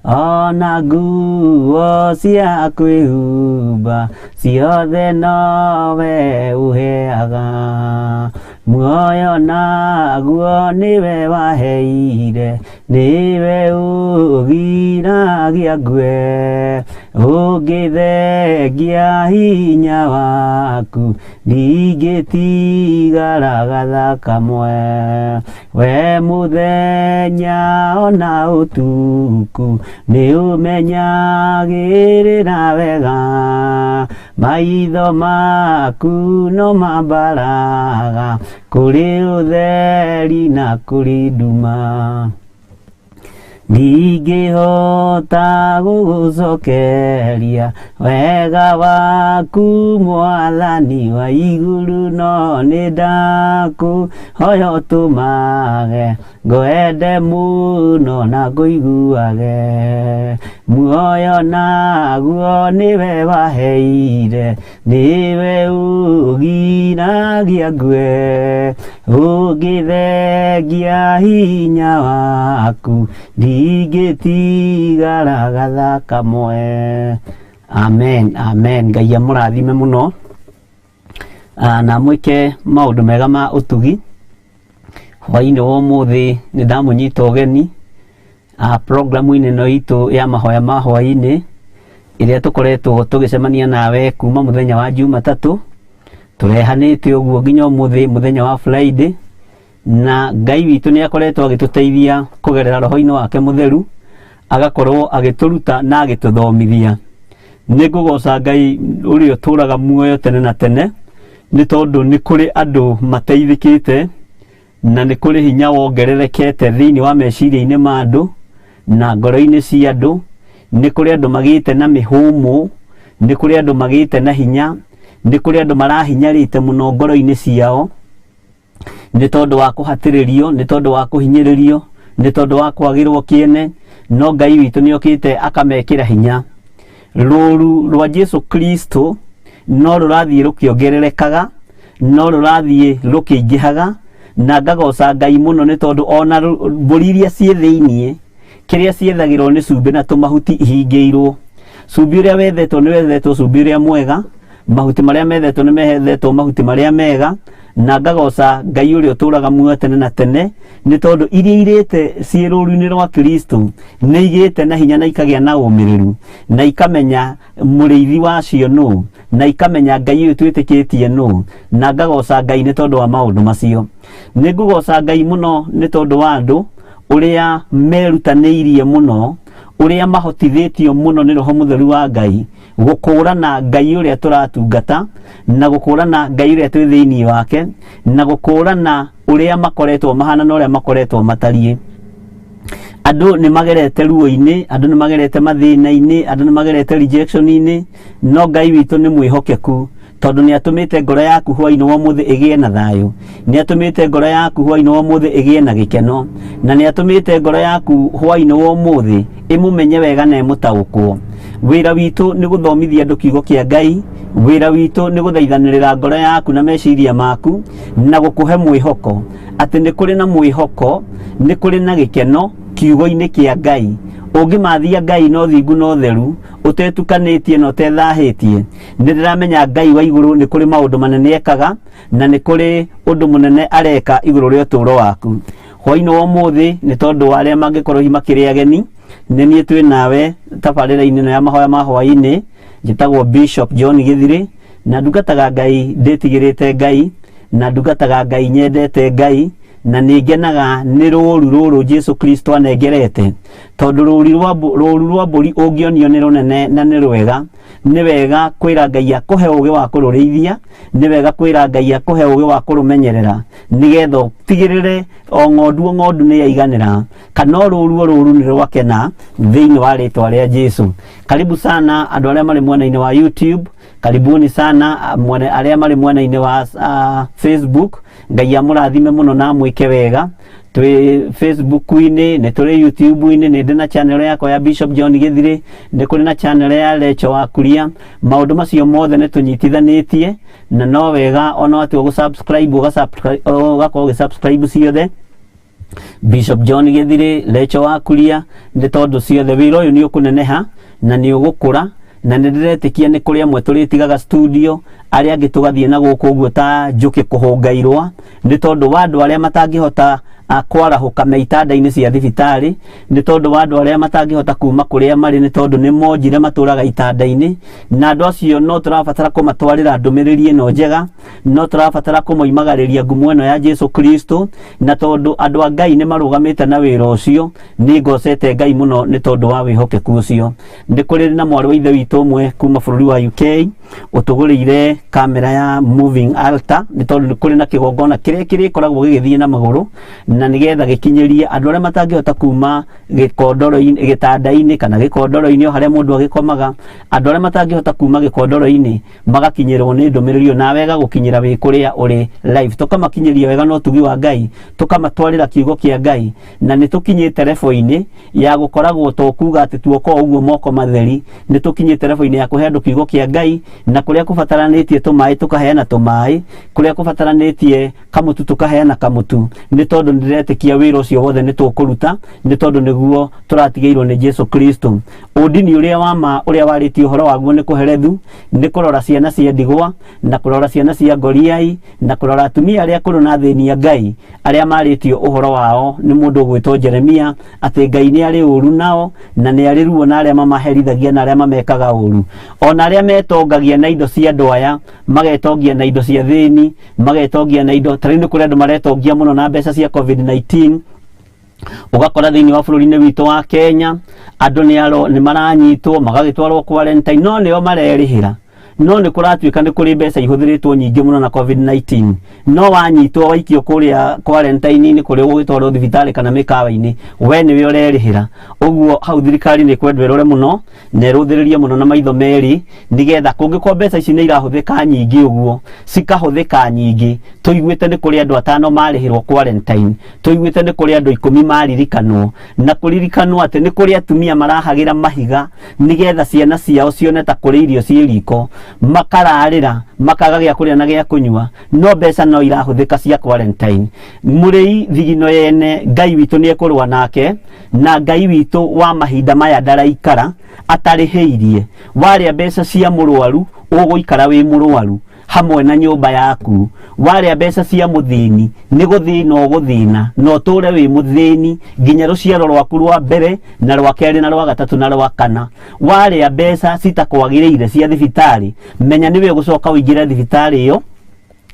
ona nguo cia kwĩhumba ciothe nowe ũheaga, muoyo naguo nĩwe waheire, nĩwe ũgiragia ngue, ũngĩthengia hinya waku ndingĩtigara gatha kamwe, we mũthenya ona ũtukũ nĩ ũmenyagĩrĩra wega, maitho maku no mambaraga kũrĩ ũtheri na kũrĩ nduma, ndingĩhota gũgũcokeria wega waku Mwathani wa igũrũ, no nĩ ndakũhoya ũtũmage ngwende mũno na ngũiguage, muoyo naguo nĩwe waheire, nĩwe ũgiragia ngue, ũngĩthengia hinya waku ndingĩtigara gatha kamwe. Amen, amen. Ngai amũrathime mũno na mwĩke maũndũ mega ma ũtugi. Hwaĩ-inĩ wa ũmũthĩ nĩ ndamũnyita ũgeni programu-inĩ ĩno itũ ya mahoya ma hwaĩ-inĩ, ĩrĩa tũkoretwo tũgĩcemania nawe kuma mũthenya wa Jumatatũ, tũrehanĩte ũguo nginya ũmũthĩ mũthenya wa Friday, na Ngai witũ nĩ akoretwo agĩtũteithia kũgerera roho-inĩ wake mũtheru, agakorwo agĩtũruta na agĩtũthomithia. Nĩ ngũgoca Ngai ũrĩa ũtũraga muoyo tene na tene, nĩ tondũ nĩ kũrĩ andũ mateithĩkĩte na nĩ kũrĩ hinya wongererekete thĩinĩ wa meciria-inĩ ma andũ na ngoro-inĩ cia andũ, nĩ kũrĩ andũ magĩte na mĩhũmũ, nĩ kũrĩ andũ magĩte na hinya, nĩ kũrĩ andũ marahinyarĩte mũno ngoro-inĩ ciao, nĩ tondũ wa kũhatĩrĩrio, nĩ tondũ wa kũhinyĩrĩrio, nĩ tondũ wa kwagĩrwo kĩene, no Ngai witũ nĩ okĩte akamekĩra hinya. Rũru rwa Jesu Kristo no rũrathiĩ rũkĩongererekaga, no rũrathiĩ rũkĩingĩhaga, na ngagoca Ngai mũno nĩ tondũ ona mbũri iria ciĩ thĩiniĩ, kĩrĩa ciethagĩrwo nĩ cumbĩ na tũmahuti ihingĩirwo. Cumbĩ ũrĩa wethetwo nĩ wethetwo cumbĩ ũrĩa mwega, mahuti marĩa methetwo nĩ methetwo mahuti marĩa mega, na ngagoca Ngai ũrĩa ũtũraga muoyo tene na tene, nĩ tondũ iria irĩte ciĩ rũru-inĩ rwa Kristo nĩ igĩte na hinya na ikagĩa na ũmĩrĩru, na ikamenya mũrĩithi wacio nũ, na ikamenya Ngai ũyũ twĩtĩkĩtie nũ, na ngagoca Ngai nĩ tondũ wa maũndũ macio. Nĩ ngũgoca Ngai mũno nĩ tondũ wa andũ ũrĩa merutanĩirie mũno, ũrĩa mahotithĩtio mũno nĩ roho mũtheru wa Ngai gũkũũrana Ngai ũrĩa tũratungata, na gũkũũrana Ngai ũrĩa twĩ thĩinĩ wake, na gũkũũrana ũrĩa makoretwo mahana na ũrĩa makoretwo matariĩ. Andũ nĩ magerete ruo-inĩ, andũ nĩ magerete mathĩna-inĩ, andũ nĩ magerete rejection-inĩ, no Ngai witũ nĩ mwĩhokeku, tondũ nĩ atũmĩte ngoro yaku hwaĩ-inĩ wa ũmũthĩ ĩgĩe na thayũ, nĩ atũmĩte ngoro yaku hwaĩ-inĩ wa ũmũthĩ ĩgĩe na gĩkeno, na nĩ atũmĩte ngoro yaku hwaĩ-inĩ wa ũmũthĩ ĩmũmenye wega na ĩmũtaũkwo. Wĩra witũ nĩ gũthomithia andũ kiugo kĩa Ngai, wĩra witũ nĩ gũthaithanĩrĩra ngoro yaku na meciria maku, na gũkũhe mwĩhoko atĩ nĩ kũrĩ na mwĩhoko, nĩ kũrĩ na gĩkeno kiugo-inĩ kĩa Ngai. Ũngĩmathia Ngai na ũthingu na ũtheru, ũtetukanĩtie na ũtethahĩtie, nĩ ndĩramenya Ngai wa igũrũ nĩ kũrĩ maũndũ manene ekaga, na nĩ kũrĩ ũndũ mũnene areka igũrũ rĩa ũtũũro waku. Hwaĩ-inĩ wa ũmũthĩ nĩ tondũ wa arĩa mangĩkorwo makĩrĩ ageni, nĩ niĩ twĩ nawe tabarĩra-inĩ ĩno ya mahoya ma hwaĩ-inĩ. Njĩtagwo Bishop John Gĩthirĩ, na ndungataga Ngai ndĩtigĩrĩte Ngai, na ndungataga Ngai nyendete Ngai, na nĩ ngenaga nĩ rũru rũrũ Jesu Kristo anengerete, tondũ rũru rwa mbũri ũngĩonio nĩ rũnene na nĩ rwega. Nĩ wega kwĩra Ngai akũhe ũũgĩ wa kũrũrĩithia, nĩ wega kwĩra Ngai akũhe ũũgĩ wa kũrũmenyerera, nĩgetha tigĩrĩre o ng'ondu nĩ yaiganĩra, kana rũru nĩ rwakena thĩinĩ wa rĩtwa rĩa Jesu. Karibu sana andũ arĩa marĩ mwena-inĩ wa YouTube, karibuni sana arĩa marĩ mwena-inĩ wa Facebook. Ngai amũrathime mũno na mwĩke wega. Twĩ Facebook-inĩ, nĩ tũrĩ YouTube-inĩ, nĩ ndĩ na channel yakwa ya Bishop John Gĩthirĩ, nĩ kũrĩ na channel ya Lecho wa Kuria. Maũndũ macio mothe nĩ tũnyitithanĩtie, na no wega ona watu gũsubscribe ũgakorwo ũgĩsubscribe ciothe, Bishop John Githiri lecho wa kuria nĩ tondũ ciothe wĩra ũyũ nĩ ũkũneneha na nĩ ũgũkũra na nĩ ndĩretĩkia nĩ kũrĩ amwe tũrĩtigaga studio arĩa angĩ tũgathiĩ na gũkũ ũguo ta njũkĩ kũhũngairwa nĩ tondũ wa andũ arĩa matangĩhota kwarahũka meitanda-inĩ cia thibitarĩ nĩ tondũ wa andũ arĩa matangĩhota kuma kũrĩa marĩ nĩ tondũ nĩ monjire matũraga itanda-inĩ na andũ acio no tũrabatara kũmatwarĩra ndũmĩrĩri ĩno njega no tũrabatara kũmoimagarĩria ngumo ĩno ya Jesu Kristo na tondũ andũ a Ngai nĩ marũgamĩte na wĩra ũcio nĩ ngocete Ngai mũno nĩ tondũ wa wĩhokeku ũcio. Nĩ kũrĩ na mwarĩ wa ithe witũ ũmwe kuma bũrũri wa UK ũtũgũrĩire kamera ya moving altar nĩ tondũ nĩ kũrĩ na kĩgongona kĩrĩa kĩrĩkoragwo gĩgĩthiĩ na magũrũ na nigetha gĩkinyĩrie andũ arĩa matangĩhota kuma gĩkondoro-inĩ gĩtanda-inĩ kana gĩkondoro-inĩ o harĩa mũndũ agĩkomaga andũ arĩa matangĩhota kuma gĩkondoro-inĩ magakinyĩrwo nĩ ndũmĩrĩri na wega gũkinyĩra wĩ kũrĩa ũrĩ live tũkamakinyĩria wega no tugi wa Ngai tũkamatwarĩra kiugo kĩa Ngai na nĩ tũkinyĩte level-inĩ ya gũkoragwo to kuga atĩ tuoko ũguo moko matheri nĩ tũkinyĩte level-inĩ ya kũhe andũ kiugo kĩa Ngai na kũrĩa kũbataranĩtie tũmaĩ tũkaheana tũmaĩ kũrĩa kũbataranĩtie kamũtu tũkaheana kamũtu nĩ tondũ ndĩretĩkia wĩra ũcio wothe nĩ tũkũruta nĩ tondũ nĩguo tũratigĩirwo nĩ Jesu Kristo. Ũndini ũrĩa wa ma ũrĩa warĩtie ũhoro waguo nĩ kũherethu nĩ kũrora ciana cia ndigwa na kũrora ciana cia ngoriai na kũrora atumia arĩa akũrũ na athĩni a Ngai arĩa marĩtio ũhoro wao nĩ mũndũ ũgwĩtwo Jeremia atĩ Ngai nĩ arĩ ũru nao na nĩ arĩ ruo na arĩa mamaherithagia na arĩa mamekaga ũru ona arĩa metongagia na indo cia andũ aya magetongia na indo cia thĩni magetongia na indo tarĩ nĩ kũrĩ andũ maretongia mũno na mbeca cia COVID-19 ugakora thĩinĩ wa bũrũri-inĩ witũ wa Kenya andũ nĩ maranyitwo magagĩtwarwo quarantine no nĩo marerĩhĩra no nĩ kũratuĩka nĩ kũrĩ mbeca ihũthĩrĩtwo nyingĩ mũno na COVID-19 no wanyitwo waikio kũrĩa quarantine-inĩ kũrĩa ũgũgĩtwarwo thibitarĩ kana mĩkawa-inĩ we nĩwe ũrerĩhĩra ũguo hau thirikari nĩ kwendwo ĩrore mũno na ĩrũthĩrĩrie mũno na maitho merĩ nĩgetha kũngĩkorwo mbeca ici nĩ irahũthĩka nyingĩ ũguo cikahũthĩka nyingĩ tũiguĩte nĩ kũrĩ andũ 5 marĩhĩrwo quarantine tũiguĩte nĩ kũrĩ andũ 10 maririkanwo na kũririkanwo atĩ nĩ kũrĩ atumia marahagĩra mahiga nĩgetha ciana ciao cione ta kũrĩ irio ciĩ riko makararĩra makaga gĩa kũrĩa na gĩa kũnyua no mbeca no irahũthĩka cia quarantine. Mũrĩi thigino yene Ngai witũ nĩ ekũrũa nake na Ngai witũ wa mahinda maya ndaraikara atarĩhĩirie warĩa mbeca cia mũrwaru ũgũikara wĩ mũrwaru hamwe na nyũmba yaku warĩa mbeca cia mũthĩni nĩ gũthĩna ũgũthĩna no tũre wĩ mũthĩni nginya rũciaro rwaku rwa mbere na rwa kerĩ na rwa gatatũ na rwa kana warĩa mbeca citakwagĩrĩire cia thibitarĩ menya nĩwe ũgũcoka ũingĩre thibitarĩ ĩyo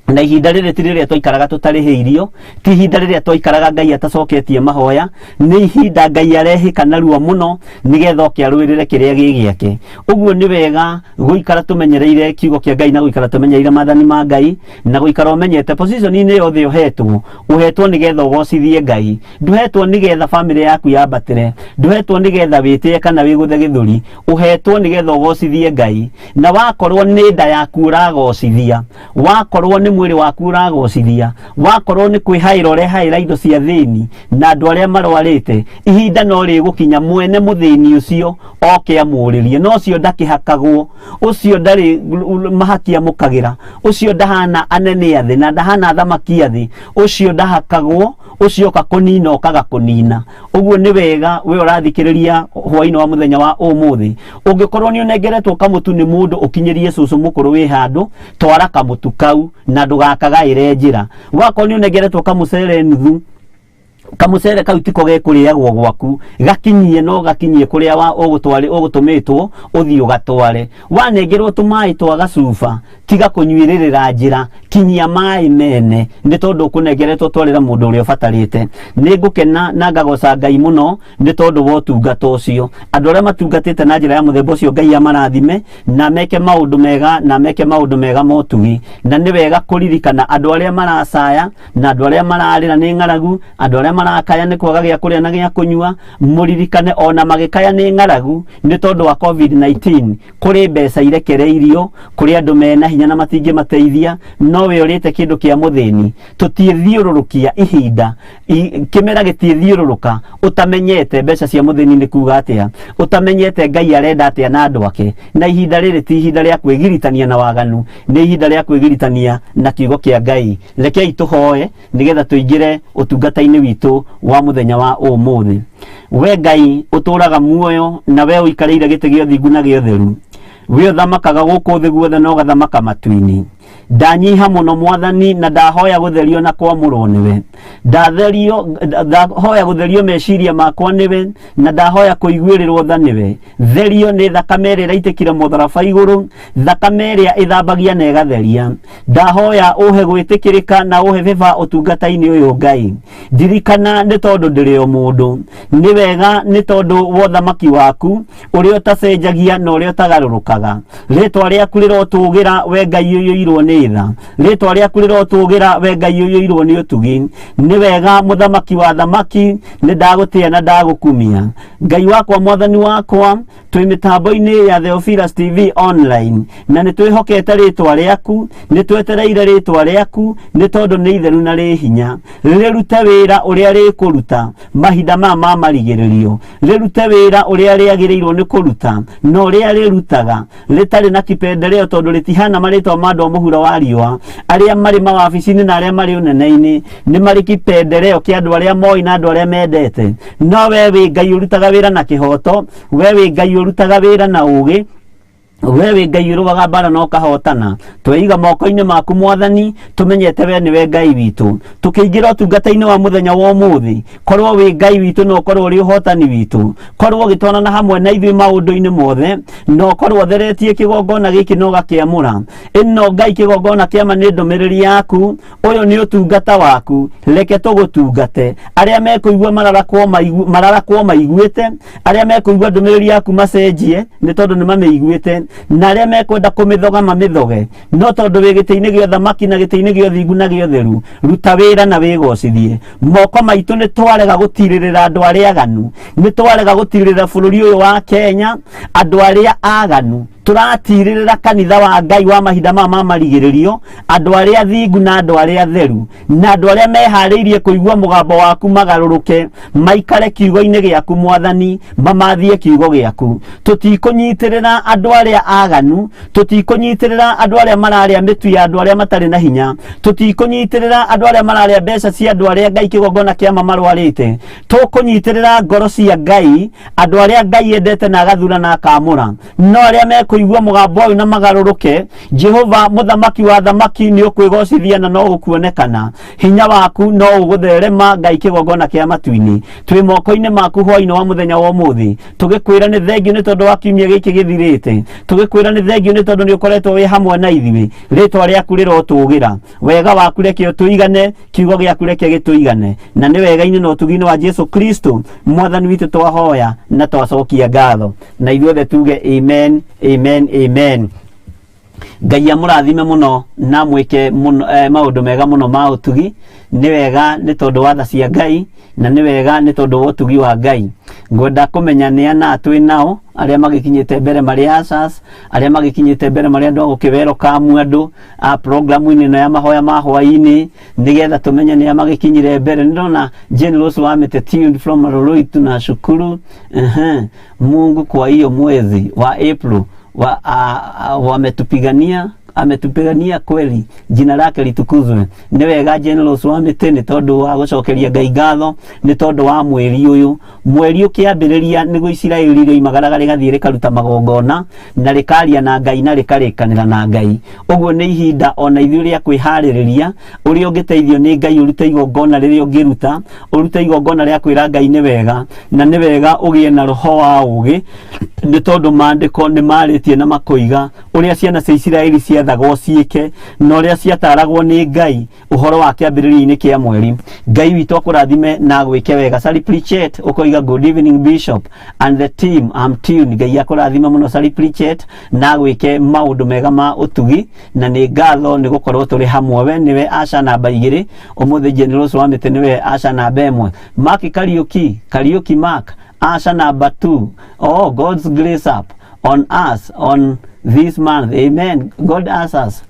na ihinda rĩrĩ ti rĩrĩa twaikaraga tũtarĩhĩirio ti ihinda rĩrĩa twaikaraga Ngai atacoketie mahoya nĩ ihinda Ngai arehĩka narua mũno nĩgetha oke arũĩrĩre kĩrĩa gĩ gĩake ũguo nĩ wega gũikara tũmenyereire kiugo kĩa Ngai na gũikara tũmenyereire maathani ma Ngai na gũikara ũmenyete position-inĩ yothe ũhetwo nĩgetha ũgocithie Ngai ndũhetwo nĩgetha famĩlĩ yaku yambatĩre ndũhetwo nĩgetha wĩtĩe kana wĩgũthe gĩthũri ũhetwo nĩgetha ũgocithie Ngai na wakorwo nĩ nda yaku ũragocithia wakorwo nĩ mwĩrĩ waku ũragocithia wakorwo nĩ kwĩhaĩra ũrehaĩra indo cia thĩni na andũ arĩa marwarĩte ihinda no rĩgũkinya mwene mũthĩni ũcio oke amũrĩrie no ũcio ndakĩhakagwo ũcio ndarĩ mahaki amũkagĩra ũcio ndahana anene a thĩ na ndahana thamaki a thĩ ũcio ndahakagwo ũcio kakũnina okaga kũnina ũguo nĩ wega we ũrathikĩrĩria hwaĩ-inĩ wa mũthenya wa ũmũthĩ ũngĩkorwo nĩ ũnengeretwo kamũtu nĩ mũndũ ũkinyĩrie cũcũ mũkũrũ wĩ handũ twara kamũtu kau na ndũgakagaĩre njĩra wakorwo nĩ ũnengeretwo kamũcere nuthu kamucere kau tiko gekũrĩagwo gwaku gakinyie no gakinyie kũrĩa wa ũgũtũmĩtwo ũthiĩ ũgatware wanengerwo tũmaĩ twa gacuba tiga kũnyuĩrĩrĩra njĩra kinyia maĩ mene nĩ tondũ ũkũnengeretwo twarĩra mũndũ ũrĩa ũbatarĩte nĩ ngũkena na ngagoca Ngai mũno nĩ tondũ wa ũtungata ũcio andũ arĩa matungatĩte na njĩra ya mũthemba ũcio Ngai amarathime na meke maũndũ mega na meke maũndũ mega motugi na nĩ wega kũririkana andũ arĩa maracaya na andũ arĩa mararĩra nĩ ng'aragu andũ arĩa marakaya nĩ kwaga gĩa kũrĩa na gĩa kũnyua mũririkane ona magĩkaya nĩ ng'aragu nĩ tondũ wa COVID-19 kũrĩ mbeca irekereirio kũrĩ andũ mena hinya na matingĩmateithia no nowe urite kindu kia muthini tutiethiururukia ihinda kimera gitithiururuka utamenyete mbeca cia muthini ni kuga atia utamenyete Ngai arenda atia na andu ake na ihinda riri ti ihinda ria kwigiritania na waganu ni ihinda ria kwigiritania na kiugo kia Ngai rekei tuhoe nigetha tuingire utungata-ini witu wa muthenya wa umuthi we Ngai uturaga muoyo na we uikarire gite gio thingu na gio theru we uthamakaga guku thi guothe no gathamaka matu-ini ndanyiha muno Mwathani na ndahoya gutherio na kwamurwo niwe ndahoya gutherio meciria makwa niwe na ndahoya kuiguirirwo tha niwe therio ni thakame ĩrĩa ĩraitikire mutharaba iguru thakame ĩrĩa ithambagia na igatheria ndahoya uhe gwitikirika na uhe viva utungata-ini uyu Ngai ndirikana ni tondu ndiri o mundu ni wega ni tondu wa uthamaki waku uria utacenjagia na uria utagarurukaga ritwa riaku rirotugira we Ngai uyu ni tha ritwa riaku rirotugira we Ngai uyu irwo ni utugi ni wega muthamaki wa thamaki ni ndagutia na ndagukumia Ngai wakwa Mwathani wakwa twi mitambo-ini ya THEOPHILUS TV online na ni twihokete ritwa riaku ni twetereire ritwa riaku ni tondu ni itheru na ri hinya rirute wira uria rikuruta mahinda ma marigiririo rirute wira uria riagirirwo ni kuruta no uria rirutaga ritari na kipendeleo tondu ritihana maritwa ma andu muhuro wa riwa aria mari mawabici-ini na aria mari unene-ini ni mari kipendeleo kia andu aria moi na andu aria mendete no we wi Ngai urutaga wira na kihoto we wi Ngai urutaga wira na ugi we wi Ngai urugaga mbara no kahotana tweiga moko-ini maku Mwathani tumenyete we niwe Ngai witu tukiingira utungata-ini wa muthenya wa umuthi korwo wi Ngai witu no korwo ri uhotani witu korwo gitwana hamwe na ithui maundu-ini mothe no korwo theretie kigongona giki no gakiamura ino Ngai kigongona kiama ni ndumiriri yaku uyu ni utungata waku reke tugutungate aria mekuigua mararakwo maiguite aria mekuigua ndumiriri yaku macenjie ni tondu ni mameiguite na aria mekwenda kumithoga mamithoge no tondu wi giti-ini gio thamaki na giti-ini gio thingu na gio theru ruta wira na wigocithie moko maitu ni twarega gutiririra andu aria aganu ni twarega gutiririra bururi uyu wa Kenya andu aria aganu turatiririra kanitha wa Ngai wa mahinda ma marigiririo andu aria thingu na andu aria theru na andu aria mehariirie kuigua mugambo waku magaruruke maikare kiugo-ini giaku Mwathani mamathie kiugo giaku tutikunyitirira andu aria aganu tutikunyitirira andu aria mararia mitu ya andu aria matari na hinya tutikunyitirira andu aria mararia mbeca cia andu aria Ngai kigongona kiama marwarite tukunyitirira ngoro cia Ngai andu aria Ngai endete na agathura na akamura no aria kuigua mugambo uyu na magaruruke Jehova muthamaki wa thamaki ni ukwigocithia na no gukuonekana hinya waku no ugutherema Ngai kigongona kia matu-ini twi moko-ini maku hwai-ini wa muthenya wa umuthi tugikwira ni thengiu ni tondu wa kiumia giki githirite tugikwira ni thengiu ni tondu ni ukoretwo wi hamwe na ithui ritwa riaku rirotugira wega waku reke utuigane kiugo giaku reke gituigane na ni wega-ini na utugi-ini wa Jesu Kristo Mwathani witu twahoya na twacokia ngatho na ithuothe tuge amen amen amen Ngai amurathime muno na mwike maundu mega muno ma utugi ni wega ni tondu wa tha cia Ngai na ni wega ni tondu wa utugi wa Ngai ngwenda kumenya ni ana twi nao aria magikinyite mbere mari asas aria magikinyite mbere mari andu agukivero kamu andu a programu-ini no ya Mahoya Ma Hwai-Ini nigetha tumenye ni magikinyire mbere ndona General wamete tuned from Maroroi tunashukuru Mungu kwa hiyo mwezi wa April ametupigania kweli jina lake litukuzwe ni wega General Swamite ni tondu wa gucokeria Ngai ngatho ni tondu wa mweri ukiambiriria ni Israeli ri magaragari gathire karuta magongona na rikaria na Ngai na rikarikanira na Ngai uguo ni ihinda ona ithuĩ ria kwĩharĩrĩria uria ungiteithio ni Ngai urute igongona riria ungiruta urute igongona ria kwĩra Ngai ni wega na ni wega ugie na roho wa ugi ni tondu maandiko ni maritie na makoiga uria ciana cia Israeli ciathagwo ciike na uria ciataragwo ni Ngai uhoro wa kiambiriria-ini kia mweri Ngai witu akurathime na gwike wega Sally Pritchett ukoiga good evening Bishop and the team I'm tuned Ngai akurathime muno Sally Pritchett na gwike maundu mega ma utugi na ni ngatho ni gukorwo turi hamwe we niwe Asha namba 2 umuthi General Swamite niwe Asha namba 1 Mark Kariuki Mark Asha namba 2 oh God's grace up on us on this month. Amen. God has us.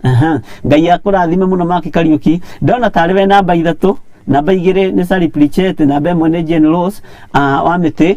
Ngai akurathime muno Maki Kariuki. Ndona tariwe namba 3, namba 2 ni Sally Pritchett, namba 1 ni Jane Rose wa Mĩtĩ,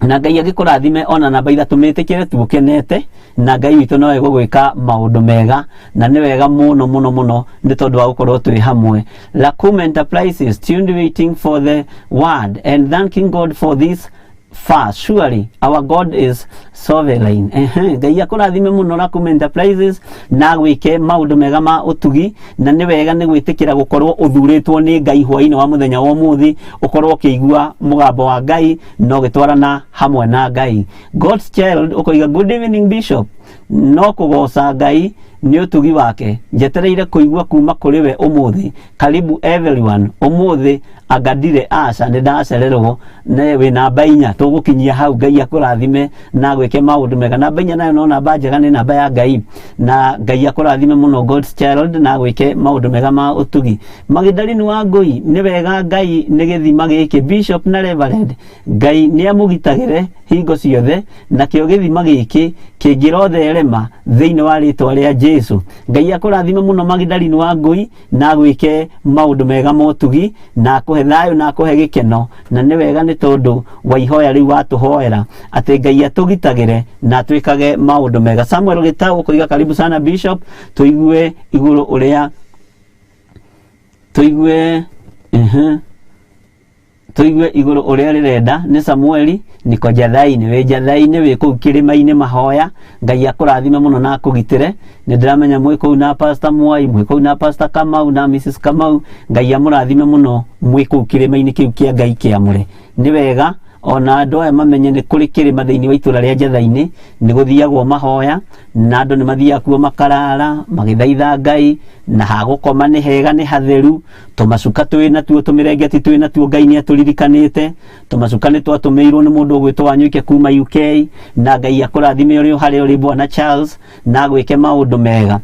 na Ngai agĩkũrathime ona namba 3 mĩtĩkĩre tukenete, na Ngai witũ no egũgwĩka maũndũ mega, na nĩ wega mũno mũno mũno nĩ tondũ wa gũkorwo twĩ hamwe. Lacum Enterprises tuned waiting for the word and thanking God for this fast. Surely our God is sovereign. Ngai akũrathime mũno Lacum Enterprises na gwĩke maũndũ mega ma ũtugi, na nĩ wega nĩ gwĩtĩkĩra gũkorwo ũthurĩtwo nĩ Ngai hwaĩ-inĩ wa mũthenya wa ũmũthĩ, ũkorwo ũkĩigua mũgambo wa Ngai no gĩtwarana hamwe na Ngai. God's child ũkoiga good evening Bishop, no kũgoca Ngai nĩ ũtugi wake, njetereire kũigua kuma kũrĩ we ũmũthĩ. Karibu everyone. Ũmũthĩ angadire aca nĩ ndacererwo, nĩ wĩ namba 4 tũgũkinyia hau. Ngai akũrathime na gwĩke maũndũ mega. Namba 4 nayo no namba njega, nĩ namba ya Ngai, na Ngai akũrathime mũno God's child na gwĩke maũndũ mega ma ũtugi. Magdalene wa Ngũi, nĩ wega Ngai nĩ gĩthima gĩkĩ. Bishop na Reverend, Ngai nĩ amũgitagĩre hingo ciothe, na kĩo gĩthima gĩkĩ kĩngĩrotherema thĩinĩ wa rĩtwa rĩa Jesu. Ngai akũrathime mũno Magdalene wa Ngũi na gwĩke maũndũ mega ma ũtugi, na akũhe thayũ na akũhe gĩkeno, na nĩ wega nĩ tondũ wa ihoya rĩu watũhoera atĩ Ngai atũgitagĩre na twĩkage maũndũ mega. Samuel Gĩtaũ ũkoiga karibu sana Bishop, tũigue igũrũ ũrĩa tũigue igũrũ ũrĩa rĩrenda nĩ Samueli niko Jathaini. Wĩ Jathaini wĩ kũu kĩrĩma-inĩ Mahoya. Ngai akũrathime mũno na akũgitĩre. Nĩ ndĩramenya mwĩ kũu na Pastor Mwai, mwĩ kũu na Pastor Kamau na Mrs Kamau. Ngai amũrathime mũno mwĩ kũu kĩrĩma-inĩ kĩu kĩa Ngai kĩamũre. Nĩ wega ona andũ aya mamenye nĩ kũrĩ kĩrĩma thĩinĩ wa itũra rĩa Jathaini, nĩ gũthiagwo mahoya, na andũ nĩ mathiaga kuo makarara magĩthaitha Ngai, na hagũkoma nĩ hega, nĩ hatheru. Tũmacuka twĩ natuo, tũmĩrengeti twĩ natuo, Ngai nĩ atũririkanĩte. Tũmacuka nĩ twatũmĩirwo nĩ mũndũ ũgwĩtwo Wanyuike kuma UK, na Ngai akũrathime ũrĩ harĩa ũrĩ Bwana Charles na gwĩke maũndũ mega.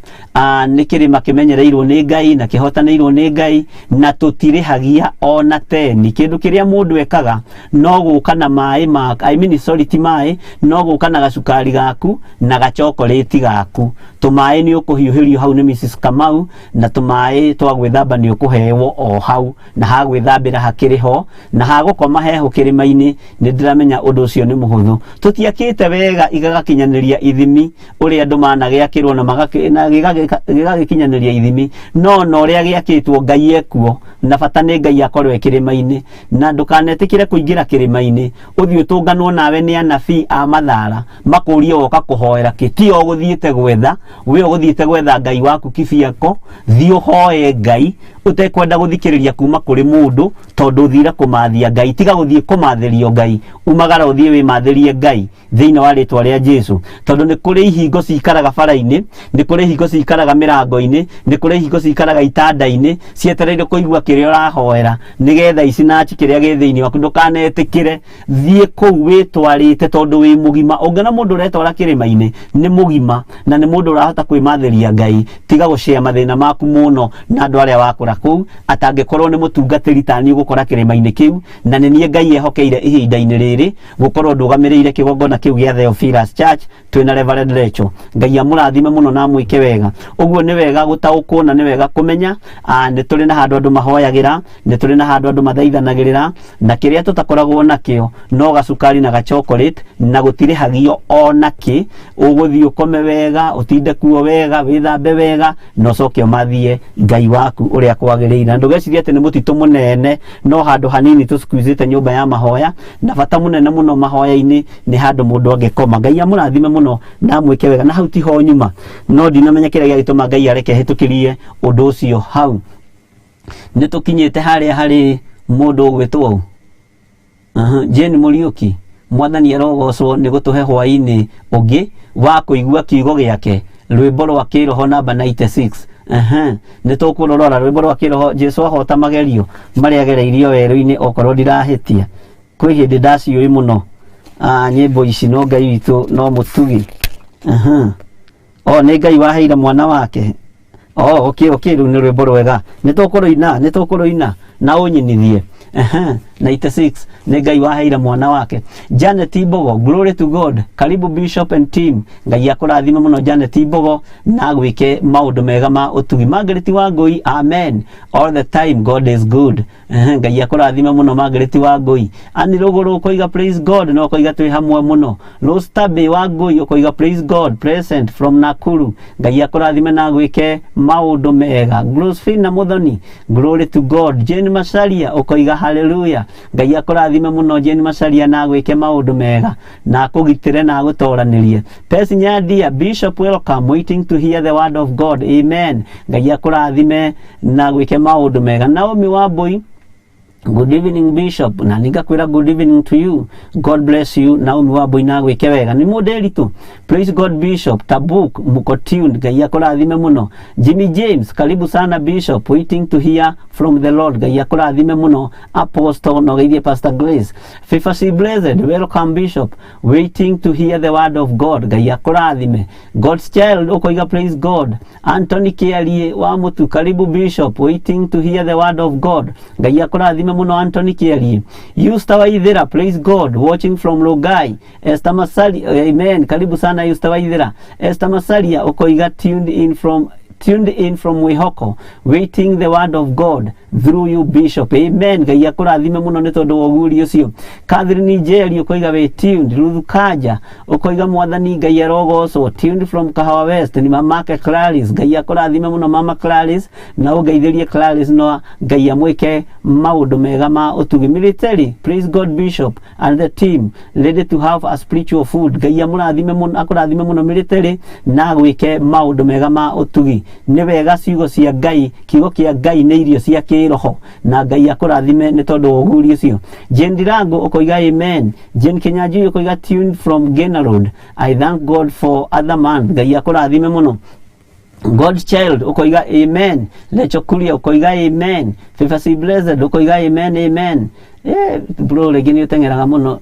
Nĩ kĩrĩma kĩmenyereirwo nĩ Ngai na kĩhotanĩirwo nĩ Ngai, na tũtirĩhagia ona teni. Kĩndũ kĩrĩa mũndũ ekaga no gũka na maĩ ti maĩ, no gũka na gacukari gaku na gachokoleti gaku. Tũmaĩ nĩ ũkũhiũhĩrio hau nĩ Mrs Kamau, na tũmaĩ twa gwĩthamba nĩ ũkũheo o hau, na ha gwĩthambĩra hakĩrĩ ho, na ha gũkoma heho kĩrĩma-inĩ. Nĩ ndĩramenya ũndũ ũcio nĩ mũhũthũ. Tũtiakĩte wega igagakinyanĩria ithimi ũrĩa andũ managĩakĩrwo na gĩgagĩkinyanĩria ithimi, no ũrĩa gĩakĩtwo Ngai ekuo, na bata nĩ Ngai akorwo kĩrĩma-inĩ, na ndũkanetĩkĩre kũingĩra kĩrĩma-inĩ ũthiĩ ũtũnganwo nawe nĩ anabii a mathara makũrie woka kũhoera kĩ. Ti o gũthiĩte gwetha, we ũgũthiĩte gwetha Ngai waku kĩbiako, thiĩ ũhoe Ngai ũtekwenda gũthikĩrĩria kuma kũrĩ mũndũ, tondũ ũthire kũmathia Ngai. Tiga gũthiĩ kũmathĩrio Ngai, umagara ũthiĩ wĩmathĩrie Ngai thĩinĩ wa rĩtwa rĩa Jesu, tondũ nĩ kũrĩ ihingo cikaraga bara-inĩ, nĩ kũrĩ ihingo cikaraga mĩrango-inĩ, nĩ kũrĩ ihingo cikaraga itanda-inĩ cietereire kũigua kĩrĩa ũrahoera, nĩgetha icinachi kĩrĩa gĩ thĩinĩ waku. Ndũkanetĩkĩre, thiĩ kũu wĩtwarĩte tondũ wĩ mũgima. Ũngĩona mũndũ ũretwara kĩrĩma-inĩ nĩ mũgima na nĩ mũndũ ũrahota kwĩmathĩria Ngai. Tiga gũcea mathĩna maku mũno na andũ arĩa wakũra kũu, atangĩkorwo nĩ mũtungatĩri ta niĩ ũgũkora kĩrĩma-inĩ kĩu, na nĩ niĩ Ngai ehokeire ihinda-inĩ rĩrĩ gũkorwo ndũgamĩrĩire kĩgongona kĩu gĩa THEOPHILUS Church twĩna Reverend Rachel. Ngai amũrathime mũno na mwĩke wega. Ũguo nĩ wega gũtaũkwo na nĩ wega kũmenya nĩ tũrĩ na handũ andũ mahoyagĩra, nĩ tũrĩ na handũ andũ mathaithanagĩrĩra, na kĩrĩa tũtakoragwo nakĩo no gacukari na gachokolate, na gũtirĩhagio ona kĩ. Ũgũthiĩ ũkome wega, ũtinde kuo wega, wĩthambe wega, na ũcoke ũmathie Ngai waku ũrĩa kwagĩrĩire. Na ndũgecirie atĩ nĩ mũtitũ mũnene, no handũ hanini tũcikuizĩte nyũmba ya mahoya, na bata mũnene mũno mahoya-inĩ nĩ handũ mũndũ angĩkoma. Ngai amũrathime mũno na mwĩke wega. Na hau tiho nyuma, no ndinamenya kĩrĩa gĩgĩtũma Ngai areke hĩtũkĩrie ũndũ ũcio hau. Nĩ tũkinyĩte harĩa harĩ mũndũ ũgwĩtwo Jane Mũriũki. Mwathani arogocwo nĩ gũtũhe hwaĩ-inĩ ũngĩ wa kũigua kiugo gĩake, rwĩmbo rwa kĩroho namba 96. Nĩ tũkũrora rwĩmbo rwa kĩroho, Jesu ahota magerio marĩa agereirio werũ-inĩ, okorwo ndirahĩtia. Kwĩ hĩndĩ ndaciũĩ mũno nyĩmbo ici, no Ngai witũ no mũtugi. Nĩ Ngai waheire mwana wake. Rĩu nĩ rwĩmbo rwega. Nĩ tũkũrũina na unyinithie 96 nĩ Ngai waheire mwana wake. Janet Ibogo, glory to God. Karibu Bishop and team. Ngai akũrathime mũno Janet Ibogo na gwĩke maũndũ mega ma ũtugi. Margaret Wangui, amen. All the time God is good. Ngai akũrathime mũno Margaret Wangui. Ani Rũgũrũ ũkoiga praise God, no ũkoiga twĩ hamwe mũno. Rose Tabe Wangui ũkoiga praise God, present from Nakuru. Ngai akũrathime na gwĩke maũndũ mega. Grosfina Muthoni, glory to God. Jane Macharia ũkoiga hallelujah. Ngai akũrathime mũno Jane Macharia na gwĩke maũndũ mega na kũgitĩre na gũtoranĩrie. Pesi Nyadia, Bishop welcome, waiting to hear the word of God, amen. Ngai akũrathime na gwĩke maũndũ mega. Naomi Wambui, good evening Bishop, na ningakwĩra good evening to you. God bless you. Naomi Wambui na gwĩke wega nĩ mũnderitu. Praise God Bishop. Tabuk muko tuned. Ngai akũrathime mũno. Jimmy James, karibu sana Bishop, waiting to hear from the Lord. Ngai akũrathime mũno. Apostle no geithie Pastor Grace. Fifa C blessed, welcome Bishop, waiting to hear the word of God. Ngai akũrathime. God's child ũkoiga praise God. Anthony Kiarie wa Mutu, karibu Bishop, waiting to hear the word of God. Ngai akũrathime muno Anthony Kiarie. Yusta Waithera, praise God, watching from Logai. Esther Masali, amen. Karibu sana Yusta Waithera. Esther Masalia ukoiga tuned in from Wihoko, waiting the word of God through you Bishop, amen. Ngai akũrathime mũno nĩ tondũ wa ũguri ũcio. Catherine Njeri ukoiga we tuned. Ruth Kaja ukoiga mwathani Ngai arogocwo, tuned from Kahawa West. Ni mamake Clarice, Ngai akũrathime mũno mama Clarice na ũngeithĩrie Clarice no Ngai amwĩke maũndũ mega ma ũtugi. Military, praise God Bishop and the team, ready to have a spiritual food. Ngai akũrathime mũno military na gwĩke maũndũ mega ma ũtugi. Nĩ wega ciugo cia Ngai, kiugo kĩa Ngai nĩ irio cia kĩroho na Ngai akũrathime nĩ tondũ wa ũguri ũcio. Jane Ndirango ukoiga amen. Jane Kenyanjui ukoiga tuned from Gena Road. I thank God for other man. Ngai akũrathime mũno. God's child ukoiga amen. Lecho Kuria ukoiga amen. Fifa C blessed ukoiga amen, amen. Bro legeni utengeraga mũno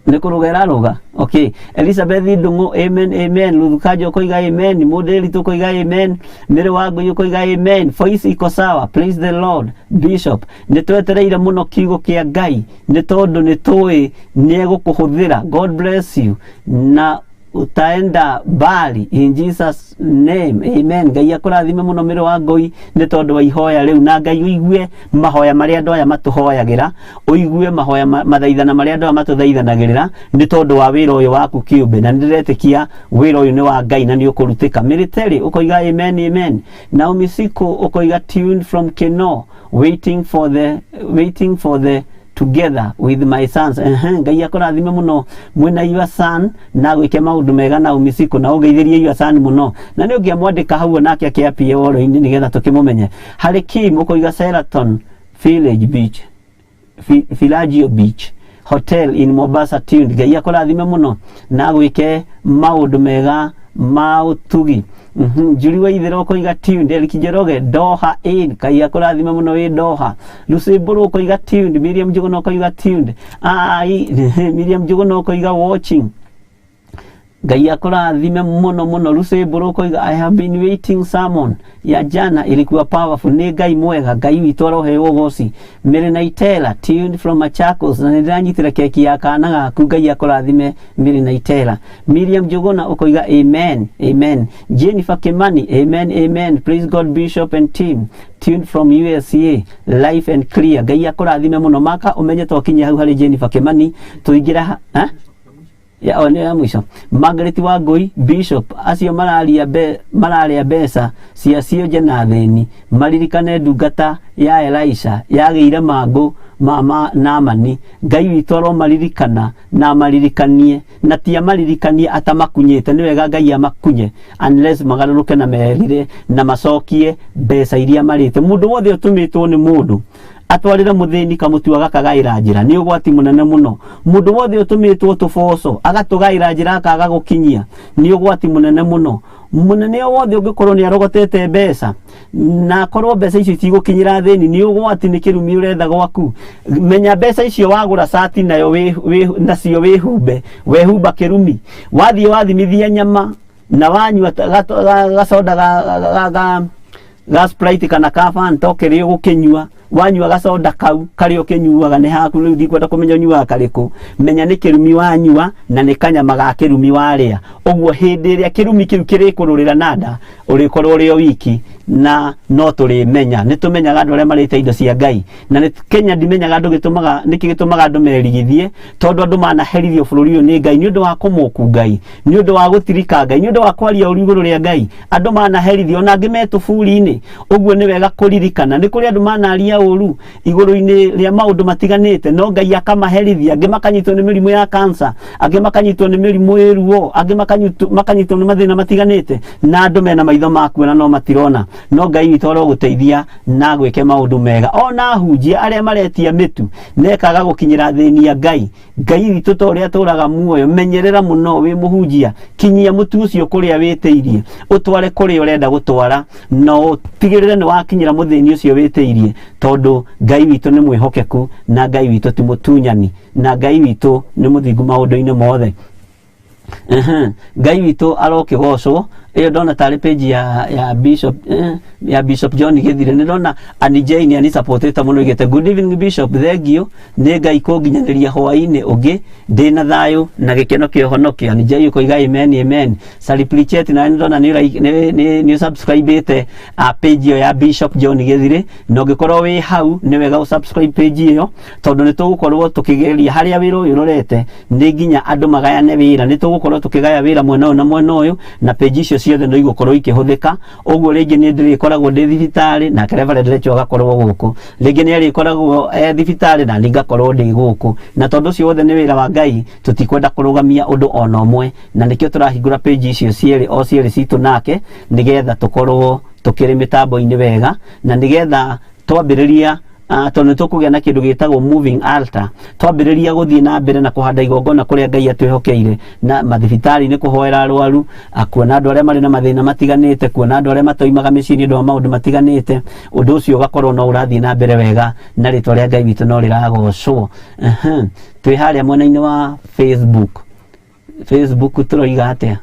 nikurugera ruga. Okay, Elizabeth Ndungu, amen, amen. Luthukajo ukoiga amen. Modeli tukoiga amen. Mere Wangui ukoiga amen. Voice iko sawa, praise the Lord. Bishop, nitwetereire muno kiugo kia Ngai nĩ tondũ nĩtũĩ nĩegũkũhũthĩra. God bless you na utaenda bali in Jesus name, amen. Ngai akũrathime mũno Mere Wangui nĩ tondũ wa ihoya rĩu na Ngai ũigue mahoya marĩa andũ aya matũhoyagĩra, ũigue mahoya mathaithana marĩa andũ aya matũthaithanagĩrĩra nĩ tondũ wa wĩra ũyũ waku kĩũmbe, na nĩndĩretĩkia wĩra ũyũ nĩ wa Ngai na nĩ ũkũrutĩka. Military ũkoiga amen, amen. Naomi Siko ũkoiga tuned from Keno, waiting for the together with my sons. Ngai akũrathime mũno mwena your son na gwĩke maũndũ mega na umisiko na ũgeithĩrie your son mũno. Na nĩ ũngĩamwandĩka hau nake akĩapie woro-inĩ nĩgetha tũkĩmũmenye. Harry Kim ũkoiga Sheraton Villagio Beach Hotel in Mombasa tuned. Ngai akũrathime mũno na gwĩke maũndũ mega ma ũtugi. Juli Waithera ukoiga tuned. Eric Njoroge Doha in. Ngai akũrathime mũno wĩ Doha. Lucy Mburu ukoiga tuned. Miriam Njuguna ukoiga tuned. Miriam Njuguna ukoiga watching. Ngai akũrathime mũno. Lucy Mburu ukoiga I have been waiting sermon ya jana ilikuwa powerful. Nĩ Ngai mwega, Ngai witũ aroheo ũgooci. Mary Naitela tuned from Machakos na nĩndĩranyitĩra keki ya kana gaku. Ngai akũrathime Mary Naitela. Miriam Njuguna ukoiga amen, amen. Jennifer Kimani, amen, amen. Praise God Bishop and team, tuned from USA live and clear. Ngai akũrathime mũno. Maka ũmenye twakinya hau harĩ Jennifer Kimani tũingĩra ya one ya mwisho. Margaret Wangui Bishop, acio mararĩa mbeca cio na thĩni, maririkane ndungata ya Elisha yagĩire mangũ mama Naamani. Ngai witũ aromaririkana na maririkanie na tia maririkanie atamakunyĩte. Nĩ wega Ngai amakunye unless magarũrũke na merire na macokie mbeca iria marĩte. Mũndũ wothe ũtũmĩtwo nĩ mũndũ atwarĩra mũthĩni kamũtu agakagaĩra njĩra nĩ ũgwati mũnene mũno. Mũndũ wothe ũtũmĩtwo tũboco agatũgaĩra njĩra akaga gũkinyia nĩ ũgwati mũnene mũno. Mũnene wothe ũngĩkorwo nĩ arogotete mbeca na akorwo mbeca icio itigũkinyĩra thĩni nĩ ũgwati, nĩ kĩrumi ũretha gwaku. Menya mbeca icio wagũra sati nayo nacio wehumba kĩrumi. Wathiĩ wathimithia nyama na wanyua gacoda ga Sprite kana ka Fanta ũkĩrĩ ũgũkĩnyua wanyua gacoda kau kari ukinyuaga ni haku riu ndikwenda kumenya nyuaga kariku menya ni kirumi wanyua na ni kanyama ga kirumi waria uguo hindi iria kirumi kiu kirikururira nada urikorwo uri wiki na no turi menya ni tumenyaga andu aria marite indo cia Ngai na ni Kenya ndimenyaga andu gitumaga niki gitumaga andu merigithie tondu andu manaherithio bururi uyu ni Ngai ni undu wa kumuku Ngai ni undu wa gutirika Ngai ni undu wa kwaria uriguru ria Ngai andu manaherithio na angi metuburi-ini uguo ni wega kuririkana ni kuri andu manaria uru iguru-ini ria maundu matiganite no Ngai akamaherithia angi makanyitwo ni mirimu ya cancer angi makanyitwo ni mirimu iruo angi makanyitwo ni mathina matiganite na andu mena maitho makuona no matirona no Ngai witu aroguteithia na gwike maundu mega ona hunjia aria maretia mitu nekaga gukinyira thini ya Ngai witu to uria turaga muoyo menyerera muno wi muhunjia kinyia mutu ucio kuria witeirie utware kuria urenda gutwara no tigirire ni wakinyira muthini ucio witeirie tondu Ngai witu ni mwihokeku na Ngai witu ti mutunyani na Ngai witu ni muthingu maundu-ini mothe Ngai witu arokigocwo iyo ndona tari page ya Bishop John Githire ni ndona ani Jane ani supportete muno igete good evening Bishop thank you ni Ngai kunginyaniria hwaini ungi ndina thayu na gikeno kiohonokia ani Jane koiga amen amen celebrate na ndona ni subscribe ite page ya Bishop John Githire no gikorwo wi hau ni wega subscribe page iyo tondu ni tugukorwo tukigeria haria wira uyu rorete ni nginya andu magayane wira ni tugukorwo tukigaya wira mwena uyu na mwena uyu na page icio ciothe no igũkorwo ikihuthika uguo ringi ni ndirikoragwo ndi thibitari na Reverend Lecho agakorwo guku ringi ni arikoragwo thibitari na ningakorwo ndi guku na tondu cio wothe ni wira wa Ngai tutikwenda kurugamia undu ona umwe na nikio turahingura page icio cieri o cieri citu nake nigetha tukorwo tukiri mitambo-ini wega na nigetha twambiriria tondu tukugia na kindu gitagwo moving altar twambiriria guthii na mbere na kuhanda igongona kuria Ngai atwihokeire na mathibitari ni kuhoera arwaru akuona andu aria mari na mathina matiganite kuona andu aria matoimaga micini ndo maundu matiganite undu ucio ugakorwo no urathii na mbere wega na ritwa ria Ngai witu no riragocwo twi haria mwena-ini wa Facebook turoiga atia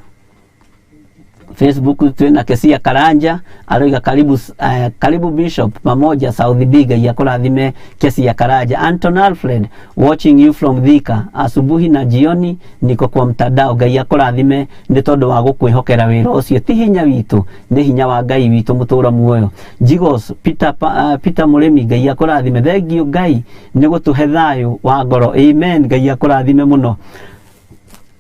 Facebook twina Kesia Karanja aroiga karibu Bishop pamoja South Biga ya kurathime Kesia Karanja Anton Alfred watching you from Thika asubuhi na jioni niko kwa mtandao Ngai akurathime ni tondu wa gukwihokera wira ucio ti hinya witu ni hinya wa Ngai witu mutura muoyo Jigos Peter Murimi Ngai akurathime thank you Ngai ni gutuhe thayu wa ngoro amen Ngai akurathime muno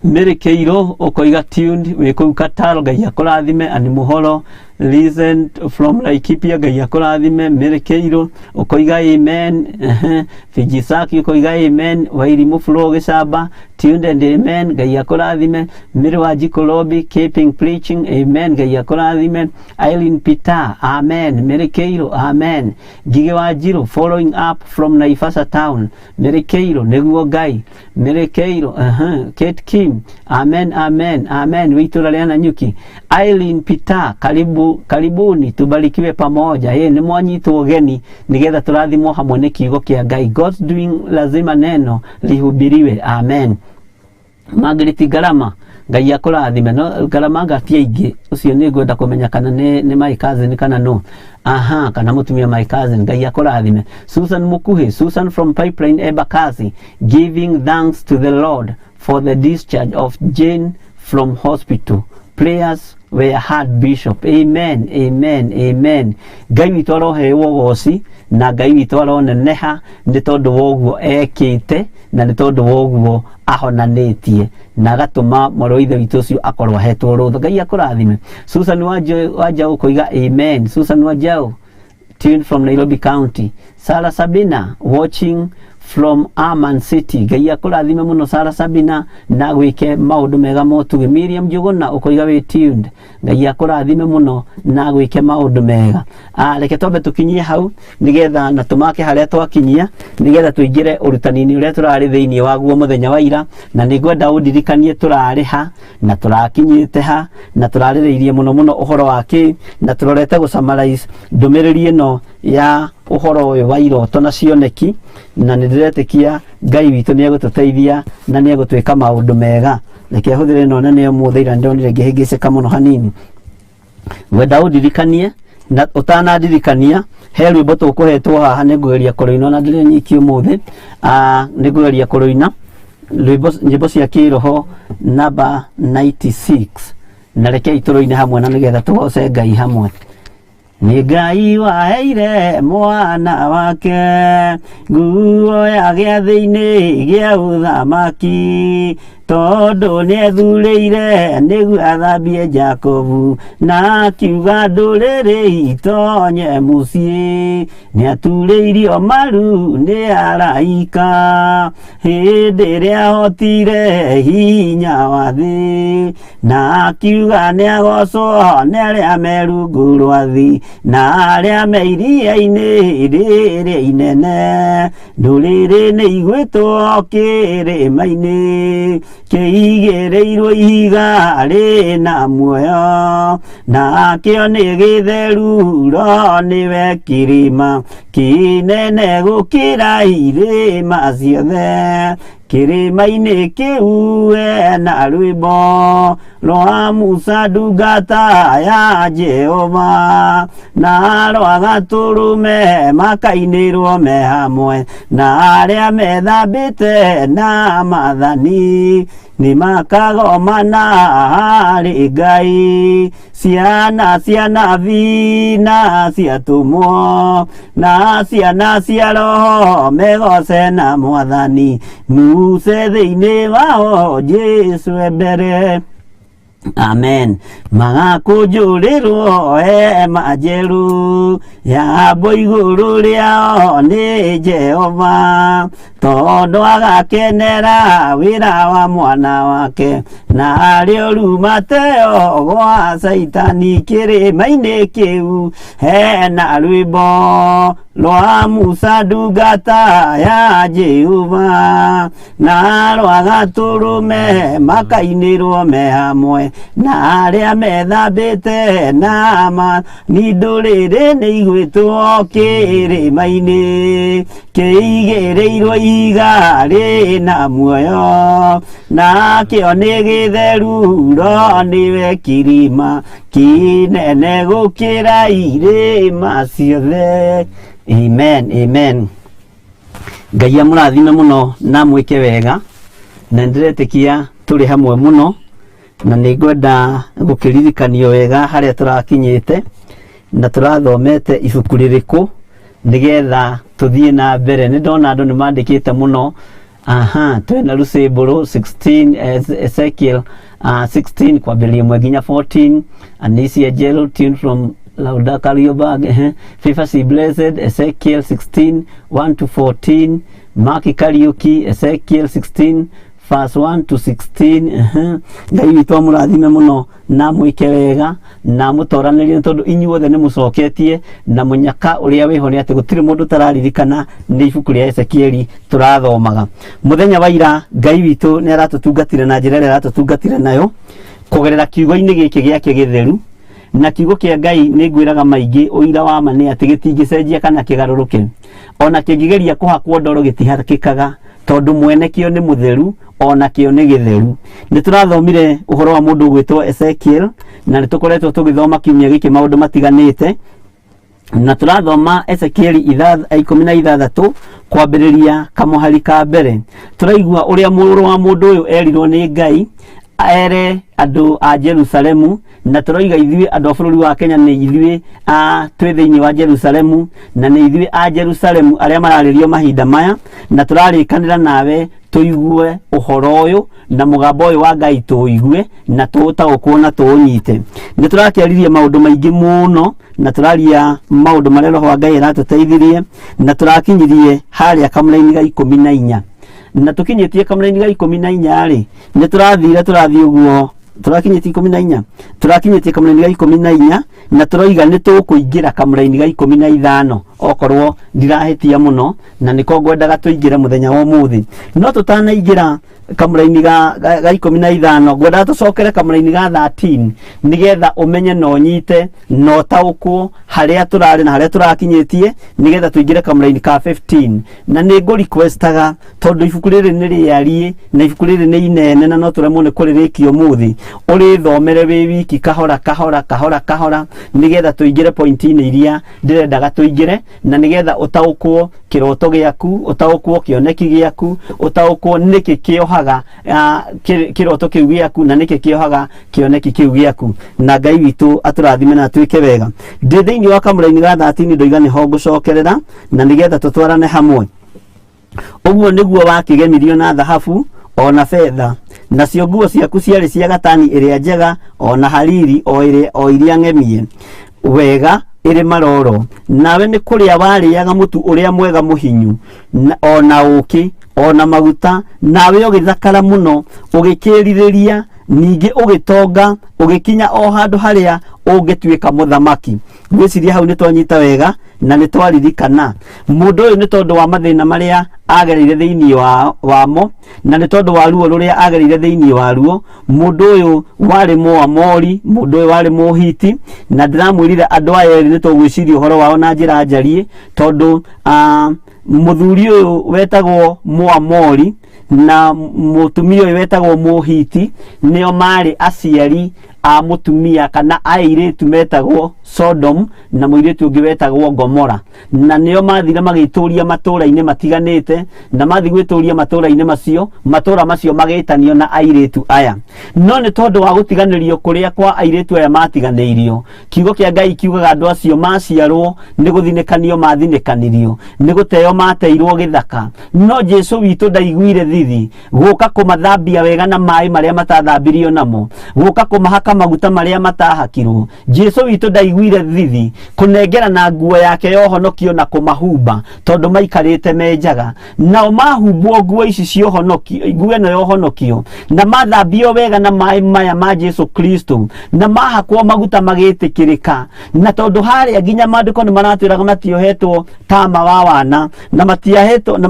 Mary Keiro okoiga tuned wiko Kataro Ngai akurathime ani muhoro listen from Laikipia Ngai akurathime Mary Keiro okoiga amen Fijisaki okoiga amen Wairimu Flow Gicamba tuned and amen Ngai akurathime Mary Wajikolobi keeping preaching amen Ngai akurathime Eileen Peter amen Mary Keiro amen Gige Wajiro following up from Naivasha town Mary Keiro neguo Ngai Mary Keiro Kate Kim amen amen amen witura ria Nanyuki Eileen Peter karibuni tubarikiwe pamoja ni mwanyitwo geni nigetha turathimwo hamwe ni kiugo kia Ngai God's doing lazima neno lihubiriwe amen Margaret Garama Ngai akurathime no Garama ngatia ingi ucio ni ngwenda kumenya kana ni my cousin kana no kana mutumia my cousin Ngai akurathime Susan Mukuhi Susan from Pipeline Embakasi giving thanks to the Lord for the discharge of Jane from hospital prayers were heard Bishop amen amen amen Ngai witu arohewo goci na Ngai witu aroneneha ni tondu woguo ekite na ni tondu woguo ahonanitie na gatuma moroithe witu ucio akorwo ahetwo rutha Ngai akurathime Susan Wajau koiga amen Susan Wajau tuned from Nairobi County Sarah Sabina watching from Aman City Ngai akurathime muno Sarah Sabina na gwike maundu mega motuge Miriam Juguna ukoiga we tuned Ngai akurathime muno na gwike maundu mega reke twambe tukinyie hau nigetha na tumake haria twakinyia nigetha tuingire urutani-ini uria turari thiini waguo muthenya wa ira na ningwenda undirikanie turari ha na turakinyite ha na turaririirie muno uhoro wake na turorete gu summarize ndumiriri ino ya uhoro uyu wa iroto na cioneki na ndiretikia Ngai witu ni egututeithia na ni egutwika maundu mega reke huthire no nene umuthira ndonire ngihingicika muno hanini wenda undirikanie na utanadirikania he rwimbo tukuhetwo haha nigugeria kuruina na ndire nyiki umuthi nigugeria kuruina rwimbo nyimbo cia kiroho namba 96 na reke ituruine hamwe na nigetha tugoce Ngai hamwe. Ni Ngai waheire mwana wake nguo ya gĩathĩ-inĩ gĩa ũthamaki tondu nĩethurĩire nĩguo athambie Jakobu na akiuga ndũrĩrĩ itonye mũciĩ nĩaturĩirio maru nĩ araika hĩndĩ ĩrĩa ahotire hinya wa thĩ na akiuga nĩagocwo nĩ arĩa me rungu rwa thĩ na arĩa me iria-inĩ rĩrĩa inene ndũrĩrĩ nĩ igwĩtwo kĩrĩma-inĩ kĩigĩrĩirwo ihiga rĩna muoyo nakĩo nĩ gĩtheru ro nĩwe kĩrĩma kĩnene gũkĩra irĩma ciothe kĩrĩma-inĩ kĩu na rwĩmbo rwa Musa ndungata ya Jehova na rwa gatũrũme makainĩrwo me hamwe na arĩa methambĩte na mathani nĩ makagomana harĩ Ngai ciana cia nabii na ciatũmwo na ciana cia roho megoce na mwathani muce thĩinĩ wao Jesu mbere. Amen. Magakũnjũrĩrwo hema njerũ yambwo igũrũ rĩao nĩ Jehova tondũ agakenera wĩra wa mwana wake na arĩo rumateo gwa Saitani kĩrĩma-inĩ kĩu hena rwĩmbo rwa Musa ndungata ya Jehova na rwa gatũrũme makainĩrwo me hamwe na arĩa methambĩte na mathani ndũrĩrĩ nĩ igwĩtwo kĩrĩma-inĩ kĩigĩrĩirwo ihiga rĩna muoyo nakĩo nĩ gĩtheru ro nĩwe kĩrĩma kĩnene gũkĩra irĩma ciothe. Amen, amen. Ngai amũrathime mũno na mwĩke wega na ndiretĩkia tũrĩ hamwe mũno na nĩngwenda gũkĩririkanio wega harĩa tũrakinyĩte na tũrathomete ibuku rĩrĩkũ nĩgetha tũthiĩ na mbere. Nĩ ndona andũ nĩ mandĩkĩte mũno twena rũcĩmbũrũ 16 Ezekiel 16 kwambĩrĩria 1 nginya 14 Anisia Gerald tune from Lauda Kariobangi Favors be blessed Ezekiel 16 1 to 14 Mark Kariuki Ezekiel 16 verse 1 to 16 Ngai witũ amũrathime mũno na mwĩke wega na mũtoranĩrie tondũ inyuothe nĩ mũcoketie na mũnyaka ũrĩa wĩho nĩ atĩ gũtirĩ mũndũ tararirikana nĩ ibuku rĩa Ezekieli tũrathomaga. Mũthenya wa ira Ngai witũ nĩ aratũtungatire na njĩra ĩrĩa aratũtungatire nayo kũgerera kiugo-inĩ gĩkĩ gĩake gĩtheru na kiugo kĩa Ngai nĩ ngwĩraga maingĩ ũira wa ma nĩ atĩ gĩtingĩcenjia kana kĩgarũrũke ona kĩngĩgeria kũhakwo ndoro gĩtihakĩkaga tondũ mwene kĩo nĩ mũtheru ona kĩo nĩ gĩtheru. Nĩ tũrathomire ũhoro wa mũndũ gwĩtwo Ezekiel na nĩ tũkoretwo tũgĩthoma kiumia gĩkĩ maũndũ matiganĩte na tũrathoma Ezekieli 16 kwambĩrĩria kamũhari ka mbere. Tũraigua ũrĩa mũrũ wa mũndũ ũyũ erirwo nĩ Ngai ere andũ a Jerusalemu na tũroiga ithuĩ andũ a bũrũri wa Kenya nĩ ithuĩ twĩ thĩinĩ wa Jerusalemu na nĩ ithuĩ a Jerusalemu arĩa mararĩrio mahinda maya na tũrarĩkanĩra nawe tũigue ũhoro ũyũ na mũgambo ũyũ wa Ngai tũigue na tũtaũkwo na tũũnyite. Nĩ tũrakĩaririe maũndũ maingĩ mũno na tũraria maũndũ marĩa Roho wa Ngai aratũteithirie na tũrakinyirie harĩa kamũra-inĩ ga 14 na tũkinyĩtie kamũra-inĩ ga 14 rĩ nĩ tũrathiĩ ũguo tũrakinyĩtie 14 tũrakinyĩtie kamũra-inĩ ga 14 na tũroiga nĩ tũkũingĩra kamũra-inĩ ga 15 okorwo ndirahĩtia mũno na nĩko ngwendaga tũingĩre mũthenya wa ũmũthĩ. No tũtanaingĩra kamũra-inĩ ga 15 ngwendaga tũcokere kamũra-inĩ ga 13 nĩgetha ũmenye na ũnyite na ũtaũkwo haria turari na haria turakinyitie nigetha tuingire kamuraini ka 15 na ni ngo requestaga tondu ibuku riri ni riari na ibuku riri ni inene na no turemwo ni kuririkio muthi uri thomere wi wiki kahora nigetha tuingire point-ini iria ndirendaga tuingire na nigetha utaukwo kiroto giaku utaukwo kioneki giaku utaukwo niki kiohaga kiroto kiu giaku na niki kiohaga kioneki kiu giaku na Ngai witu aturathime na twike wega ndi thiini wa kamuraini ga 13 ndoiga ni ho ngucokerera na nigetha tutwarane hamwe uguo niguo wakigemirio na thahabu ona fedha nacio nguo ciaku ciari cia gatani iria njega ona hariri o iria ngemie wega iri maroro nawe ni kuria wariaga mutu uria mwega muhinyu ona uki ona maguta nawe ugithakara muno ugikiririria ningi ugitonga ugikinya o handu haria ungituika muthamaki gwiciria hau ni twanyita wega na ni twaririkana mundu uyu ni tondu wa mathina maria agereire thiini wamo na ni tondu wa ruo ruria agereire thiini waruo mundu uyu wari Moamori mundu uyu wari Muhiti na ndiramwirire andu aya eri ni tugwiciria uhoro wao na njira njarie tondu muthuri uyu wetagwo Moamori na mutumia uyu wetagwo Muhiti nio mari aciari a mutumia kana airitu metagwo Sodom na muiritu ungi wetagwo Gomora na nio mathire magituria matura-ini matiganite na mathi gwituria matura-ini macio magitanio na airitu aya no ni tondu wa gutiganirio kuria kwa airitu aya matiganeirio kiugo kia Ngai kiugaga andu acio maciarwo ni guthinikanio mathinikanirio ni guteo mateirwo githaka no Jesu witu ndaiguire thithi guka kumathambia wega na mai maria matathambirio namo guka kumahaka maguta maria matahakirwo Jesu witu ndaiguire thithi kunengera na nguo yake yohonokio na kumahumba tondu maikarite menjaga nao mahumbwo nguo ici cionhonokio nguo ino yohonokio na mathambio wega na mai maya ma Jesu Kristo na mahakwo maguta magitikirika na tondu haria nginya maandiko ni maratwiraga matiohetwo tama wa wana na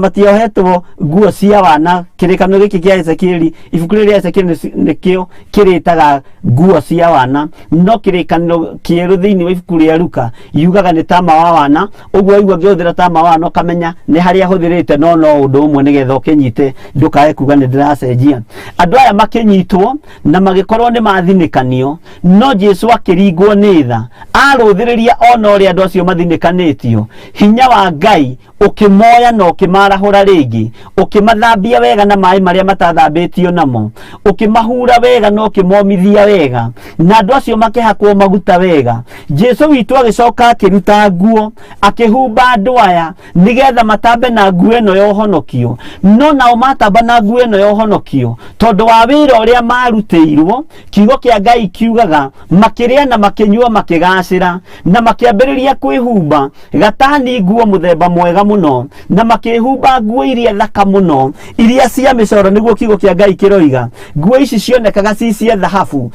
matiohetwo nguo cia wana kirikano giki kia Ezekieli ibuku ria Ezekieli nikio kiritaga nguo cia wana no kirikano kieru thiini wa ibuku ria Luka yugaga ni tama wa wana uguo igua ngiothira tama wa wana kamenya ni haria huthirite no undu umwe nigetha ukinyite ndukae kuga ni ndiracenjia andu aya makinyitwo na magikorwo ni mathinikanio no Jesu akiringwo ni tha aruthiriria ona uria andu acio mathinikanitio hinya wa Ngai ukimoya no ukimarahura ringi ukimathambia wega na mai maria matathambitio namo ukimahura wega no ukimomithia wega na andu acio makihakwo maguta wega Jesu witu agicoka akiruta nguo akihumba andu aya nigetha matambe na nguo ino yohonokio no nao matamba na nguo ino yohonokio tondu wa wira uria marutiirwo kiugo kia Ngai kiugaga makiria na makinyua makigacira na makiambiriria kwihumba gatani nguo muthemba mwega muno na makihumba nguo iria thaka muno iria cia micoro niguo kiugo kia Ngai kiroiga nguo ici cionekaga cia thahabu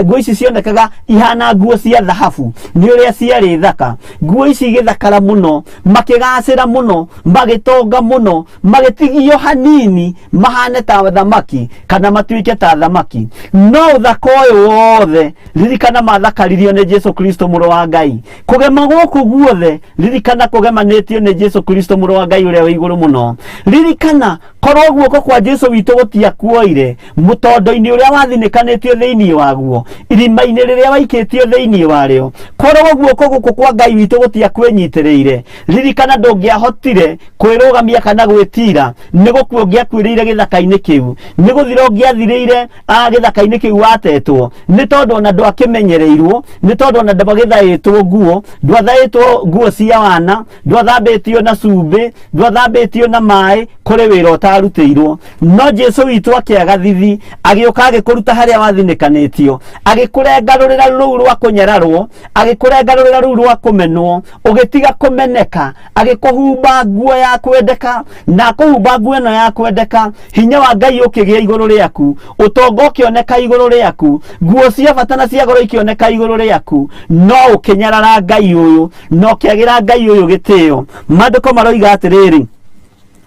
nguo ici cionekaga ihana nguo cia thahabu ni uria ciari thaka nguo ici igithakara muno makigacira muno magitonga muno magitigio hanini mahane ta thamaki kana matuike ta thamaki no thako uyu wothe ririkana mathakaririo ni Jesu Kristo muru wa Ngai kugema guku guothe ririkana kugemanitio ni Jesu Kristo muru wa Ngai uria wi iguru muno ririkana korwo guoko kwa Jesu witu gutiakuoire mutondo-ini uria wathinikanitio thiini waguo irima-ini riria waikitio thiini wario korwo guoko guku kwa Ngai witu gutiakwinyitiriire ririkana ndungiahotire kwirugamia kana gwitira nigukua ungiakwirire githaka-ini kiu niguthira ungiathiriire githaka-ini kiu watetwo ni tondu ona ndwakimenyereirwo ni tondu ona ndwagithaitwo nguo ndwathaitwo nguo cia wana ndwathambitio na cumbi ndwathambitio na mai kuri wira utarutiirwo no Jesu witu akiaga thithi agiuka agikuruta haria wathinikanitio agikurengarurira ruu rwa kunyararwo agikurengarurira ruu rwa kumenwo ugitiga kumeneka agikuhumba nguo ya kwendeka na kuhumba nguo ino ya kwendeka hinya wa Ngai ukigia iguru riaku utongo ukioneka iguru riaku nguo cia bata na cia goro ikioneka iguru riaku no ukinyarara Ngai uyu no kiagira Ngai uyu gitio maandiko maroiga atiriri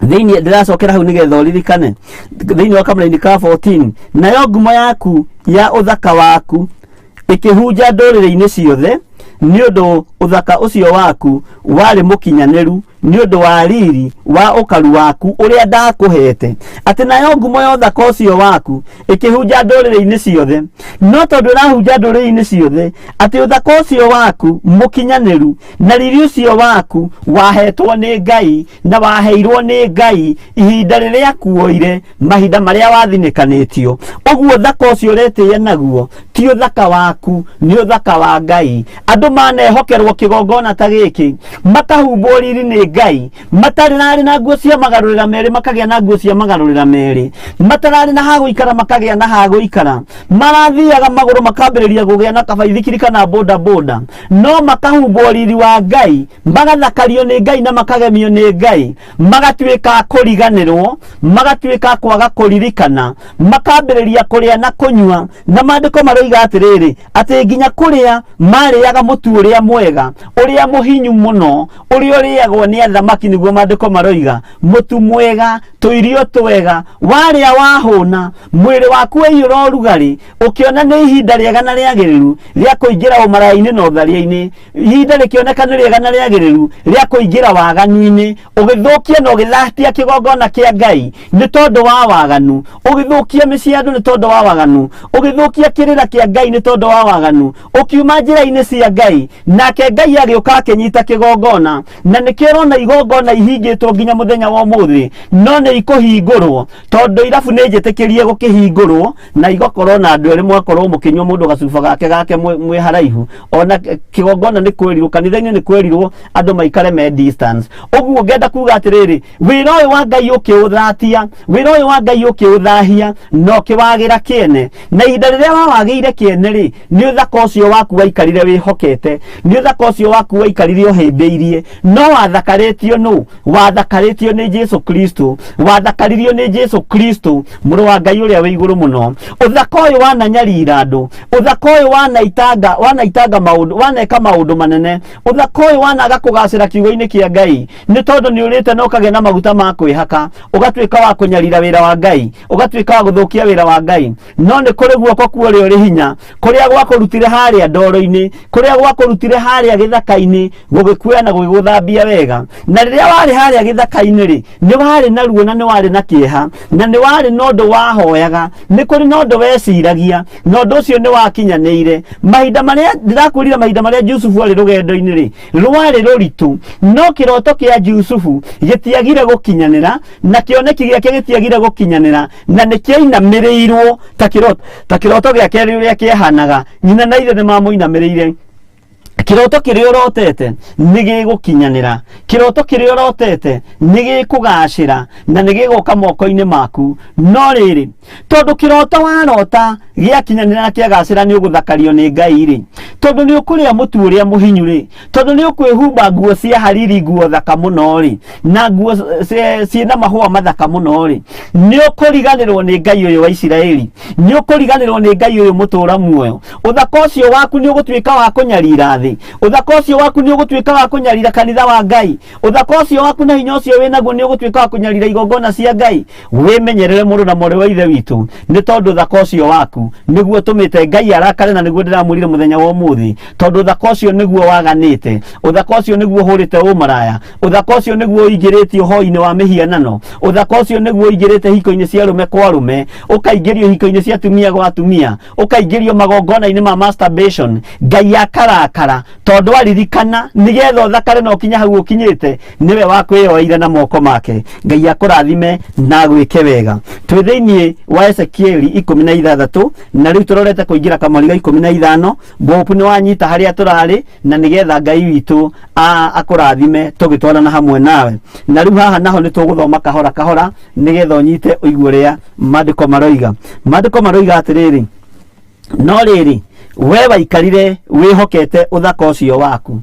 thiini ndiracokera hau nigetha uririkane thiini wa kamuraini ka 14 nayo ngumo yaku ya uthaka waku ikihunja ndurire-ini ciothe ni undu uthaka ucio waku wari mukinyaneru ni undu wa riri wa ukaru waku uria ndakuhete ati nayo ngumo ya uthaka ucio waku ikihunja ndurire-ini ciothe no tondu rahunja ndurire-ini ciothe ati uthaka ucio waku mukinyaneru na riri ucio waku wahetwo ni Ngai na waheirwo ni Ngai ihinda riria kuoire mahinda maria wathinikanitio uguo uthaka ucio uretia naguo ti uthaka waku ni uthaka wa Ngai andu manehokerwo kigongona ta giki makahumbwo riri ni Ngai matarĩ na nguo cia magarũrĩra merĩ makagĩa na nguo cia magarũrĩra merĩ matarĩ na ha gũikara makagĩa na ha gũikara marathiaga magũrũ makambĩrĩria gũgĩa na kabaithikiri kana boda boda no makahumbwo riri wa Ngai magathakario nĩ Ngai na makagemio nĩ Ngai magatuĩka kũriganĩrwo magatuĩka kwaga kũririkana makambĩrĩria kũrĩa na kũnyua na maandĩko maroiga atĩrĩrĩ atĩ nginya kũrĩa marĩaga mũtu ũrĩa mwega ũrĩa mũhinyu mũno ũrĩa ũrĩagwo nĩ athamaki nĩguo maandĩko maroiga mũtu mwega tũirio twega warĩa wahũna mwĩrĩ waku waiyũra ũrugarĩ ũkĩona nĩ ihinda rĩega na rĩagĩrĩru rĩa kũingĩra ũmaraya-inĩ na ũtharia-inĩ ihinda rĩkĩoneka nĩ rĩega na rĩagĩrĩru rĩa kũingĩra waganu-inĩ ũgĩthũkia na ũgĩthatia kĩgongona kĩa Ngai nĩ tondũ wa waganu ũgĩthũkia mĩciĩ ya andũ nĩ tondũ wa waganu ũgĩthũkia kĩrĩra kĩa Ngai nĩ tondũ wa waganu ũkiuma njĩra-inĩ cia Ngai nake Ngai agĩũka akĩnyita kĩgongona na nĩkĩo ũrona igongona ihingĩtwo nginya mũthenya wa ũmũthĩ no nĩ ikũhingũrwo tondũ irabu nĩ njĩtĩkĩrie gũkĩhingũrwo na igakorwo na andũ erĩ mwakorwo mũkĩnyua mũndũ gacuba gake mwĩ haraihu ona kĩgongona nĩ kwĩrirwo kanitha-inĩ nĩ kwĩrirwo andũ maikare me distance ũguo ngenda kuga atĩrĩrĩ wĩra ũyũ wa Ngai ũkĩũthatia wĩra ũyũ wa Ngai ũkĩũthahia no kĩwagĩra kĩene na ihinda rĩrĩa wawagĩire kĩene rĩ nĩ ũthaka ũcio waku waikarire wĩhokete nĩ ũthaka ũcio waku waikarire ũhĩmbĩirie no wathakarĩtio nũ wathakarĩtio nĩ Jesu Kristo wathakaririo nĩ Jesu Kristo mũrũ wa Ngai ũrĩa wĩ igũrũ mũno ũthaka ũyũ wananyarira andũ ũthaka ũyũ wanaitanga maũndũ waneka maũndũ manene ũthaka ũyũ wanaga kũgacĩra kiugo-inĩ kĩa Ngai nĩ tondũ nĩ ũrĩte na ũkagĩa na maguta ma kwĩhaka ũgatuĩka wa kũnyarira wĩra wa Ngai ũgatuĩka wa gũthũkia wĩra wa Ngai no nĩ kũrĩ guoko kuo ũrĩ hinya kũrĩa gwakũrutire harĩa ndoro-inĩ kũrĩa gwakũrutire harĩa gĩthaka-inĩ gũgĩkuoya na gũgĩgũthambia wega na rĩrĩa warĩ harĩa gĩthaka-inĩ rĩ nĩ warĩ na ruo na nĩ warĩ na kĩeha na nĩ warĩ na ũndũ wahoyaga nĩ kũrĩ na ũndũ weciragia na ũndũ ũcio nĩ wakinyanĩire mahinda marĩa ndĩrakwĩrire mahinda marĩa Jusufu arĩ rũgendo-inĩ rĩ rwarĩ rũritũ no kĩroto kĩa Jusufu gĩtiagire gũkinyanĩra na kĩoneki gĩake gĩtiagire gũkinyanĩra na nĩ kĩainamĩrĩirwo ta kĩroto gĩake rĩrĩa kĩehanaga nyina na ithe nĩ mamũinamĩrĩire kiroto kĩrĩa ũrotete nĩ gĩgũkinyanĩra kiroto kĩrĩa ũrotete nĩ gĩkũgacĩra na nĩ gĩgoka moko-inĩ maku no rĩrĩ tondũ kiroto warota gĩakinyanĩra na kĩagacĩra nĩ ũgũthakario nĩ Ngai rĩ tondũ nĩ ũkũrĩa mũtu ũrĩa mũhinyu rĩ tondũ nĩ ũkwĩhumba nguo cia hariri nguo thaka mũno rĩ na nguo ciĩna mahũa mathaka mũno rĩ nĩ ũkũriganĩrwo nĩ Ngai ũyũ wa Isiraeli nĩ ũkũriganĩrwo nĩ Ngai ũyũ mũtũra muoyo ũthaka ũcio waku nĩ ũgũtuĩka wa kũnyarira thĩ uthaka ũcio waku nĩ ũgũtuĩka wa kũnyarira kanitha wa Ngai uthaka ũcio waku na hinya ũcio wĩnaguo nĩ ũgũtuĩka wa kũnyarira igongona cia Ngai wĩmenyerere mũrũ na mwarĩ wa ithe witũ nĩ tondũ uthaka ũcio waku nĩguo tũmĩte Ngai arakare na nĩguo ndĩramwĩrire mũthenya wa ũmũthĩ tondũ uthaka ũcio nĩguo waganĩte uthaka ũcio nĩguo hũrĩte ũmaraya uthaka ũcio nĩguo ũingĩrĩtio hoi-inĩ wa mĩhianano uthaka ũcio nĩguo ũingĩrĩte hiko-inĩ cia rũme kwa rũme ũkaingĩrio hiko-inĩ cia tumia gwa tumia ũkaingĩrio magongona-inĩ ma masturbation Ngai akarakara tondũ aririkana nĩgetha ũthakare na ũkinya hau ũkinyĩte nĩwe wa kwĩyoeire na moko make Ngai akũrathime na gwĩke wega twĩ thĩinĩ wa Ezekieli 16 na rĩu tũrorete kũingĩra kamweri ga 15 Bopu nĩ wanyita harĩa tũrarĩ na nĩgetha Ngai witũ akũrathime tũgĩtwarana hamwe nawe na rĩu haha naho nĩ tũgũthoma kahora kahora nĩgetha ũnyite ũigue ũrĩa maandĩko maroiga atĩrĩrĩ no rĩrĩ we waikarire wĩhokete uthaka ũcio waku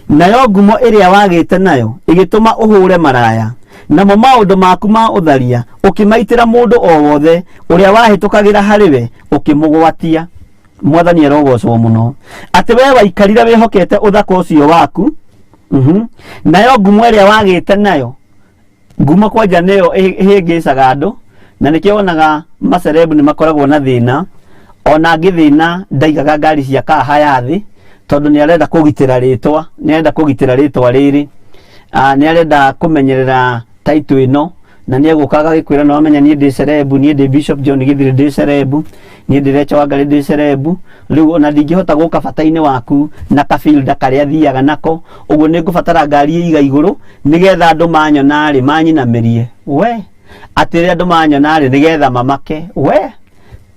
nayo ngumo ĩrĩa wagĩte nayo ĩgĩtũma ũhũre maraya namo maũndũ maku ma ũtharia ũkĩmaitĩra mũndũ o wothe ũrĩa wahĩtũkagĩra harĩwe ũkĩmũgwatia mwathani arogocwo mũno atĩ we waikarire wĩhokete uthaka ũcio waku nayo ngumo ĩrĩa wagĩte nayo ngumo kwanja nĩyo ĩhĩngĩcaga andũ na nĩkĩo wonaga macerebu nĩ makoragwo na thĩna ona ngĩthĩna ndaigaga ngari cia kaha ya thĩ tondu ni arenda kugitira ritwa, ni arenda kugitira ritwa riri, ni arenda kumenyerera title ino, na ni egukaga gikwira no amenya ni ndi cerebu, ni ndi Bishop John Githiri ndi cerebu, ni ndi Recha Wangari ndi cerebu. Riu ona ndingihota guka bata-ini waku na kafielda karia thiaga nako, uguo ni ngubatara ngari iga iguru nigetha andu manyona ri manyinamirie we atire andu manyona ri nigetha mamake we.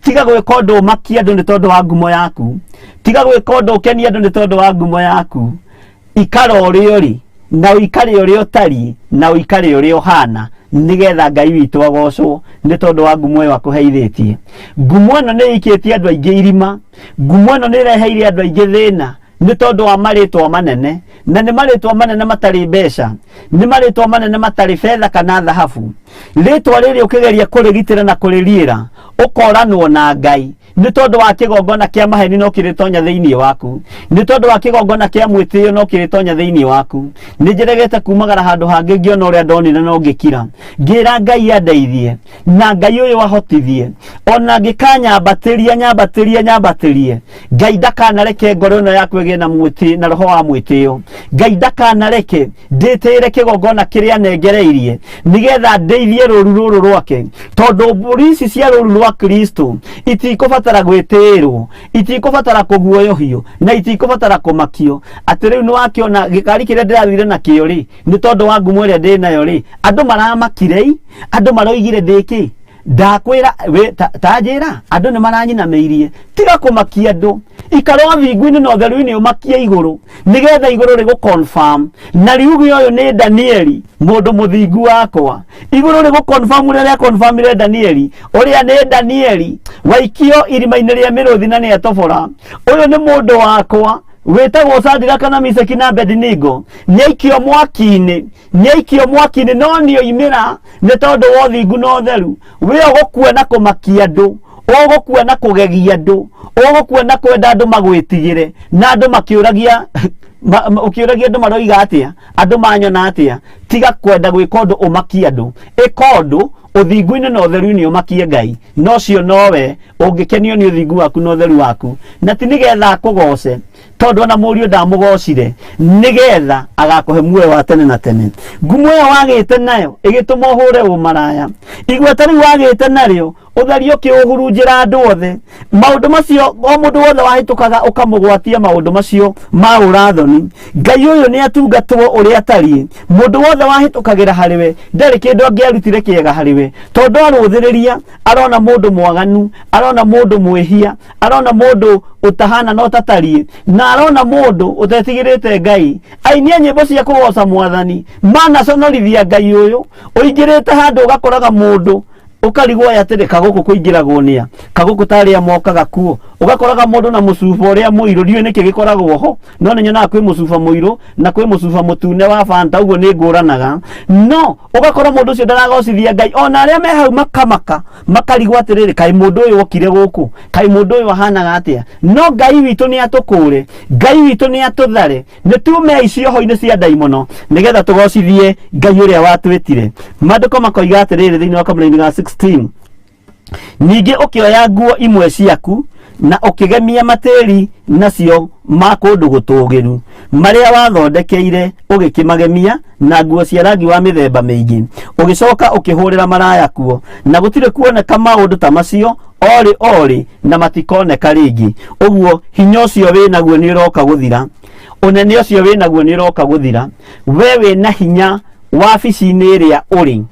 Tiga gwika undu umakie andu ni tondu wa ngumo yaku, tiga gwika undu ukenie andu ni tondu wa ngumo yaku. Ikara uria uri na uikare uria utari na uikare uria uhana, nigetha Ngai witu agocwo ni tondu wa ngumo iyo akuheithitie. Ngumo ino ni ikitie andu aingi irima, ngumo ino ni reheire andu aingi thina ni tondu wa maritwa manene, na ni maritwa manene matari mbeca, ni maritwa manene matari fedha kana dhahabu. Ritwa riri ukigeria kurigitira na kuririira ukoranwo na Ngai ni tondu wa kigongona kia maheni no kiritonya thiini waku, ni tondu wa kigongona kia mwitio no kiritonya thiini waku. Ni njeregete kumagara handu hangi ngiona uria ndonire no ngikira, ngira Ngai andeithie na Ngai uyu ahotithie, ona ngikanyambatiria nyambatirie Ngai ndakanareke ngoro ino yaku igie na mwiti na roho wa mwitio. Ngai ndakanareke nditire kigongona kiria nengereirie nigetha ndeithie ruru ruru rwake, tondu mburi cia ruru rwa Kristo itikubatara gwitirwo, itikubatara kuguoyohio na itikubatara kumakio. Ati riu ni wakiona gikari kiria ndirathire nakio ri ni tondu wa ngumo iria ndinayo ri, andu maramakire, andu maroigire ndiki ndakwira we tajira andu ni maranyinamirie. Tiga kumakia andu, ikaro thingu-ini na utheru-ini umakie iguru nigetha iguru rigu confirm na riugi uyu ni Danieli mundu muthingu wakwa. Iguru rigu confirm uria confirmire Danieli, uria ni Danieli waikio irima-ini ria miruthi na ni etobora. Uyu ni mundu wakwa wetagwo Shadraka na Meshaki na Abednego, nyaikio mwaki-ini no ni oimira ni tondu wa uthingu na utheru. We ugukuona kumakia andu, ugukuona kugegia andu, ugukuona kwenda andu magwitigire na andu makiuragia ukiuragia andu maroiga atia, andu manyona atia. Tiga kwenda gwika undu umakia andu, ika undu uthingu-ini na utheru-ini umakie Ngai, no cio nowe ungikenio ni uthingu waku na utheru waku. Na ti nigetha akugoce tondu ona murio ndamugocire nigetha agakuhe muoyo wa tene na tene. Ngumo iyo wagite nayo igituma uhure umaraya, igweta riu wagite nario utherio kiuhurunjira andu othe. Maundu macio o mundu wothe wahitukaga ukamugwatia maundu macio ma urathoni. Ngai uyu ni atungatwo uria atari, mundu wothe wahitukagira hariwe ndari kindu angiarutire kiega hariwe, tondu aruthiriria arona mundu mwaganu, arona mundu mwihia, arona mundu utahana no tatari, na arona mundu utetigirite Ngai. Ainia nyimbo cia kugoca Mwathani manaconorithia Ngai uyu. Uingirite handu ugakoraga mundu ukarigwo atire kaguku kuingiragwo nia, kaguku taria mokaga kuo, ugakoraga mundu na mucuba uria muiru rio niki gikoragwo ho, no ni nyonaga kwi mucuba muiru na kwi mucuba mutune wa Fanta, uguo ni nguranaga. No ugakora mundu ucio ndaragocithia Ngai, ona aria me hau makamaka makarigwo atiriri kai mundu uyu okire guku, kai mundu uyu ahanaga atia. No Ngai witu ni atukure, Ngai witu ni atuthare, ni tume icio ho-ini cia ndaimono nigetha tugocithie Ngai uria watwitire. Maandiko makoiga atiriri thiini wa Kamũra-ini ga 16, ningi ukioya nguo imwe ciaku na ukigemia matiri nacio ma kundu gutugiru maria wathondekeire ugikimagemia na nguo cia rangi wa mithemba mingi, ugicoka ukihurira maraya kuo, na gutire kuoneka maundu ta macio ori na matikoneka ringi. Uguo hinya ucio winaguo ni uroka guthira, unene ucio winaguo ni uroka guthira. We wina hinya wabici-ini iria uri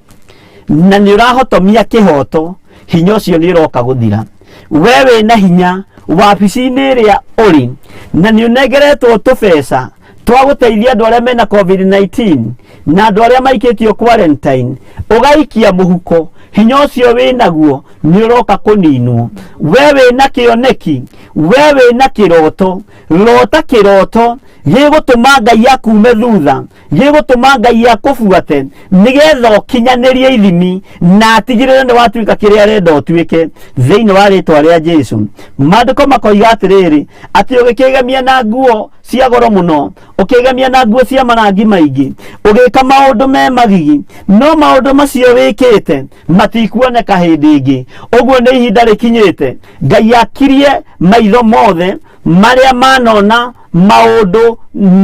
na ni urahotomia kihoto, hinya ucio ni uroka guthira. We wina hinya wabici-ini iria uri na ni unengeretwo tubeca twa guteithia andu aria mena COVID-19 na andu aria maikitio quarantine, ugaikia muhuko, hinya ucio winaguo ni uroka kuninwo. We wina kioneki, we wina kiroto, rota kiroto gigutuma Ngai akume thutha, gigutuma Ngai akubuate nigetha ukinyanirie ithimi na atigirire ni watuika kiria arenda utuike thiini wa ritwa ria Jesu. Maandiko makoiga atiriri ati ugikigemia na nguo cia goro muno, ukigemia na nguo cia marangi maingi, ugika maundu me magigi, no maundu macio wikite matikuoneka hindi ingi. Uguo ni ihinda rikinyite Ngai akirie maitho mothe maria manona maundu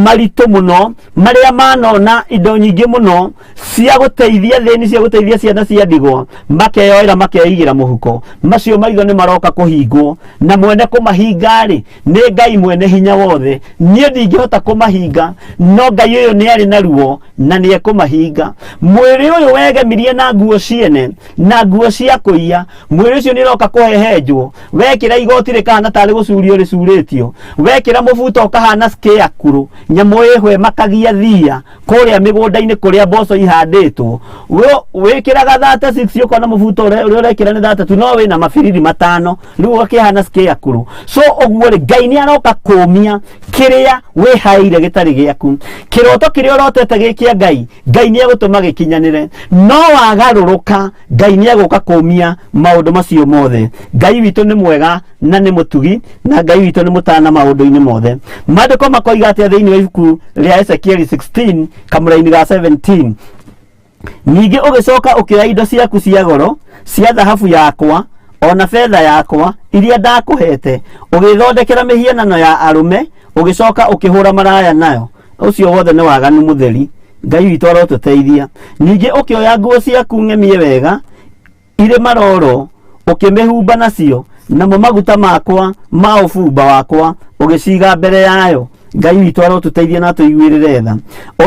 maritu muno maria manona indo nyingi muno cia guteithia thini cia guteithia ciana cia ndigwa makeyoira makeigira muhuko macio maitho ni maroka kuhingwo na mwene kumahinga ri ni Ngai mwene hinya wothe nie ndingihota kumahinga no Ngai uyu ni ari na ruo na ni ekumahinga mwiri uyu wegemirie na nguo ciene na nguo cia kuiya mwiri ucio ni roka kuhehenjwo wekira igoti rikana tari gucurio ricuritio wekira mubuto ukahana scarecrow nyamu ihwe makagia thia kuria migunda-ini kuria mboco ihanditwo wikiraga 36 ukona mubuto uria urekira ni 33 no wina mabiriri matano riu ukihana scarecrow so oguo ri Ngai ni aroka kumia kiria wihaire gitari giaku kiroto kiria urotete gikia Ngai ni agutuma gikinyanire no wagaruruka Ngai ni aguka kumia maundu macio mothe Ngai witu ni mwega na ni mutugi na Ngai witu ni mutana maundu-ini mothe mandiko makoiga atia thiini wa ibuku ria Ezekiel 16 kamuraini ga 17 ningi ugicoka ukioya indo ciaku cia goro cia thahabu yakwa ona fedha yakwa iria ndakuhete ugithondekera mihianano ya arume ugicoka ukihura maraya nayo ucio wothe ni waganu mutheri Ngai witu arotuteithia ningi ukioya nguo ciaku ng'emie wega ire maroro ukimehumba nacio namo maguta makwa ma ufumba wakwa ugiciga mbere yayo Ngai witu arotuteithia na tuiguirire tha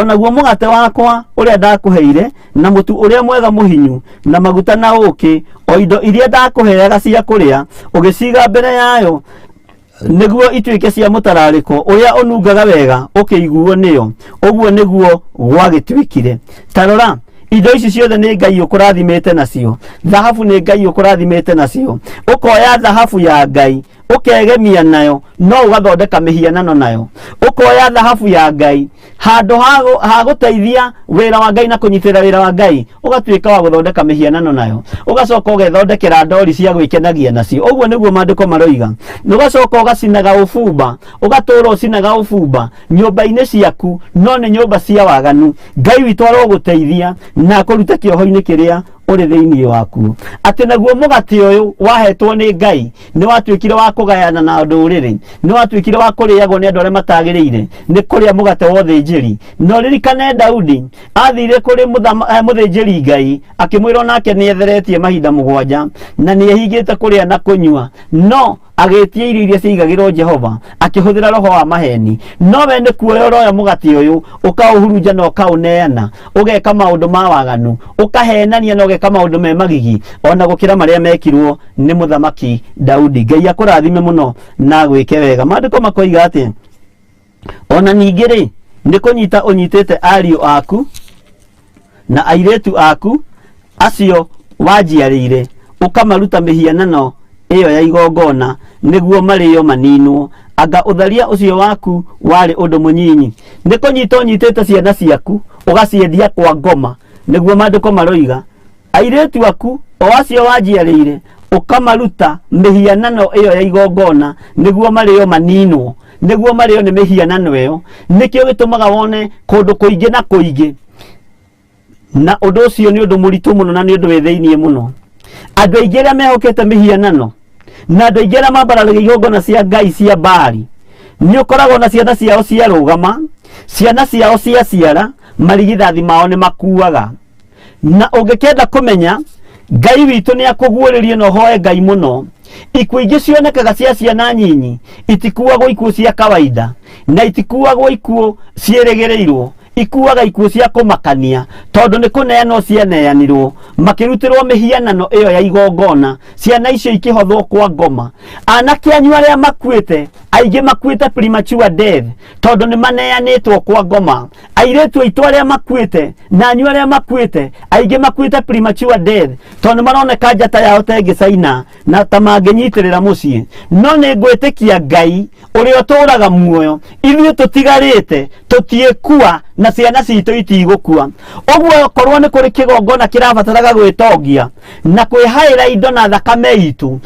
ona guo mugate wakwa uria ndakuheire na mutu uria mwega muhinyu na maguta na uki o indo iria ndakuheaga cia kuria ugiciga mbere yayo niguo ituike cia mutarariko uria unungaga wega ukiguo niyo uguo niguo gwagituikire tarora indo ici ciothe ni Ngai ukurathimete nacio thahabu ni Ngai ukurathimete nacio ukoya thahabu ya Ngai ukegemia nayo no ugathondeka mihianano nayo ukoya thahabu ya Ngai handu ha guteithia wira wa Ngai na kunyitira wira wa Ngai ugatuika wa guthondeka mihianano nayo ugacoka ugethondekera ndori cia gwikenagia nacio uguo niguo mandiko maroiga ugacoka ugacinaga ufumba ugatura ucinaga ufumba nyumba-ini ciaku no ni nyumba cia waganu Ngai witu aroguteithia na kuruta kioho-ini kiria uri thiini waku ati naguo mugati uyu wahetwo ni Ngai ni watuikire wa kugayana na nduriri ni watuikire wa kuriagwo ni andu aria matagiriire ni kuria mugate wothe njiri no ririkane Daudi athire kuri muthinjiri Ngai akimwira nake ni etheretie mahinda 7 na ni ehingite kuria na kunyua no agetie irio iria ciigagirwo Jehova akihuthira roho wa maheni no we ni kuoya roya mugati uyu ukauhurunja na ukauneana ugeka maundu ma waganu ukahenania na ugeka maundu me magigi ona gukira maria mekirwo ni muthamaki Daudi Ngai akurathime muno na gwike wega mandiko makoiga ati ona ningiri ni kunyita unyitete ariu aku na airetu aku acio wajiarire ukamaruta mihianano iyo ya igongona niguo mario maninwo anga utharia ucio waku wari undu munyinyi ni kunyita unyitete ciana ciaku ugaciendia kwa ngoma niguo mandiko maroiga airetu aku o acio wajiarire ukamaruta mihianano iyo ya igongona niguo mario maninwo niguo mario ni mihianano iyo nikio gitumaga wone kundu kuingi na kuingi na undu ucio ni undu muritu muno na ni undu witheinie muno andu aingi aria mehokete mihianano na andu aingi aria mambararagia igongona cia Ngai cia Baali ni ukoragwo na ciana ciao cia rugama ciana ciao cia ciara marigithathi mao ni makuaga na ungikenda kumenya Ngai witu ni akuguuririe no hoe Ngai muno ikuo ingi cionekaga cia ciana nyinyi itikuagwo ikuo cia kawaida na itikuagwo ikuo cieregereirwo ikuaga ikuo cia kumakania tondu ni kuneanwo cianeanirwo makirutirwo mihianano iyo ya igongona ciana icio ikihothwo kwa ngoma anake anyu aria makuite aingi makuite premature death tondu ni maneanitwo kwa ngoma airetu aitu aria makuite na anyu aria makuite aingi makuite premature death tondu maroneka njata yao tengicaina na tamanginyitirira mucii no ni ngwitikia Ngai uria uturaga muoyo ithuĩ tutigarite tutiekua na ciana citu itigukua uguo korwo ni kuri kigongona kirabataraga gwitongia na kwihaira indo na thakame itu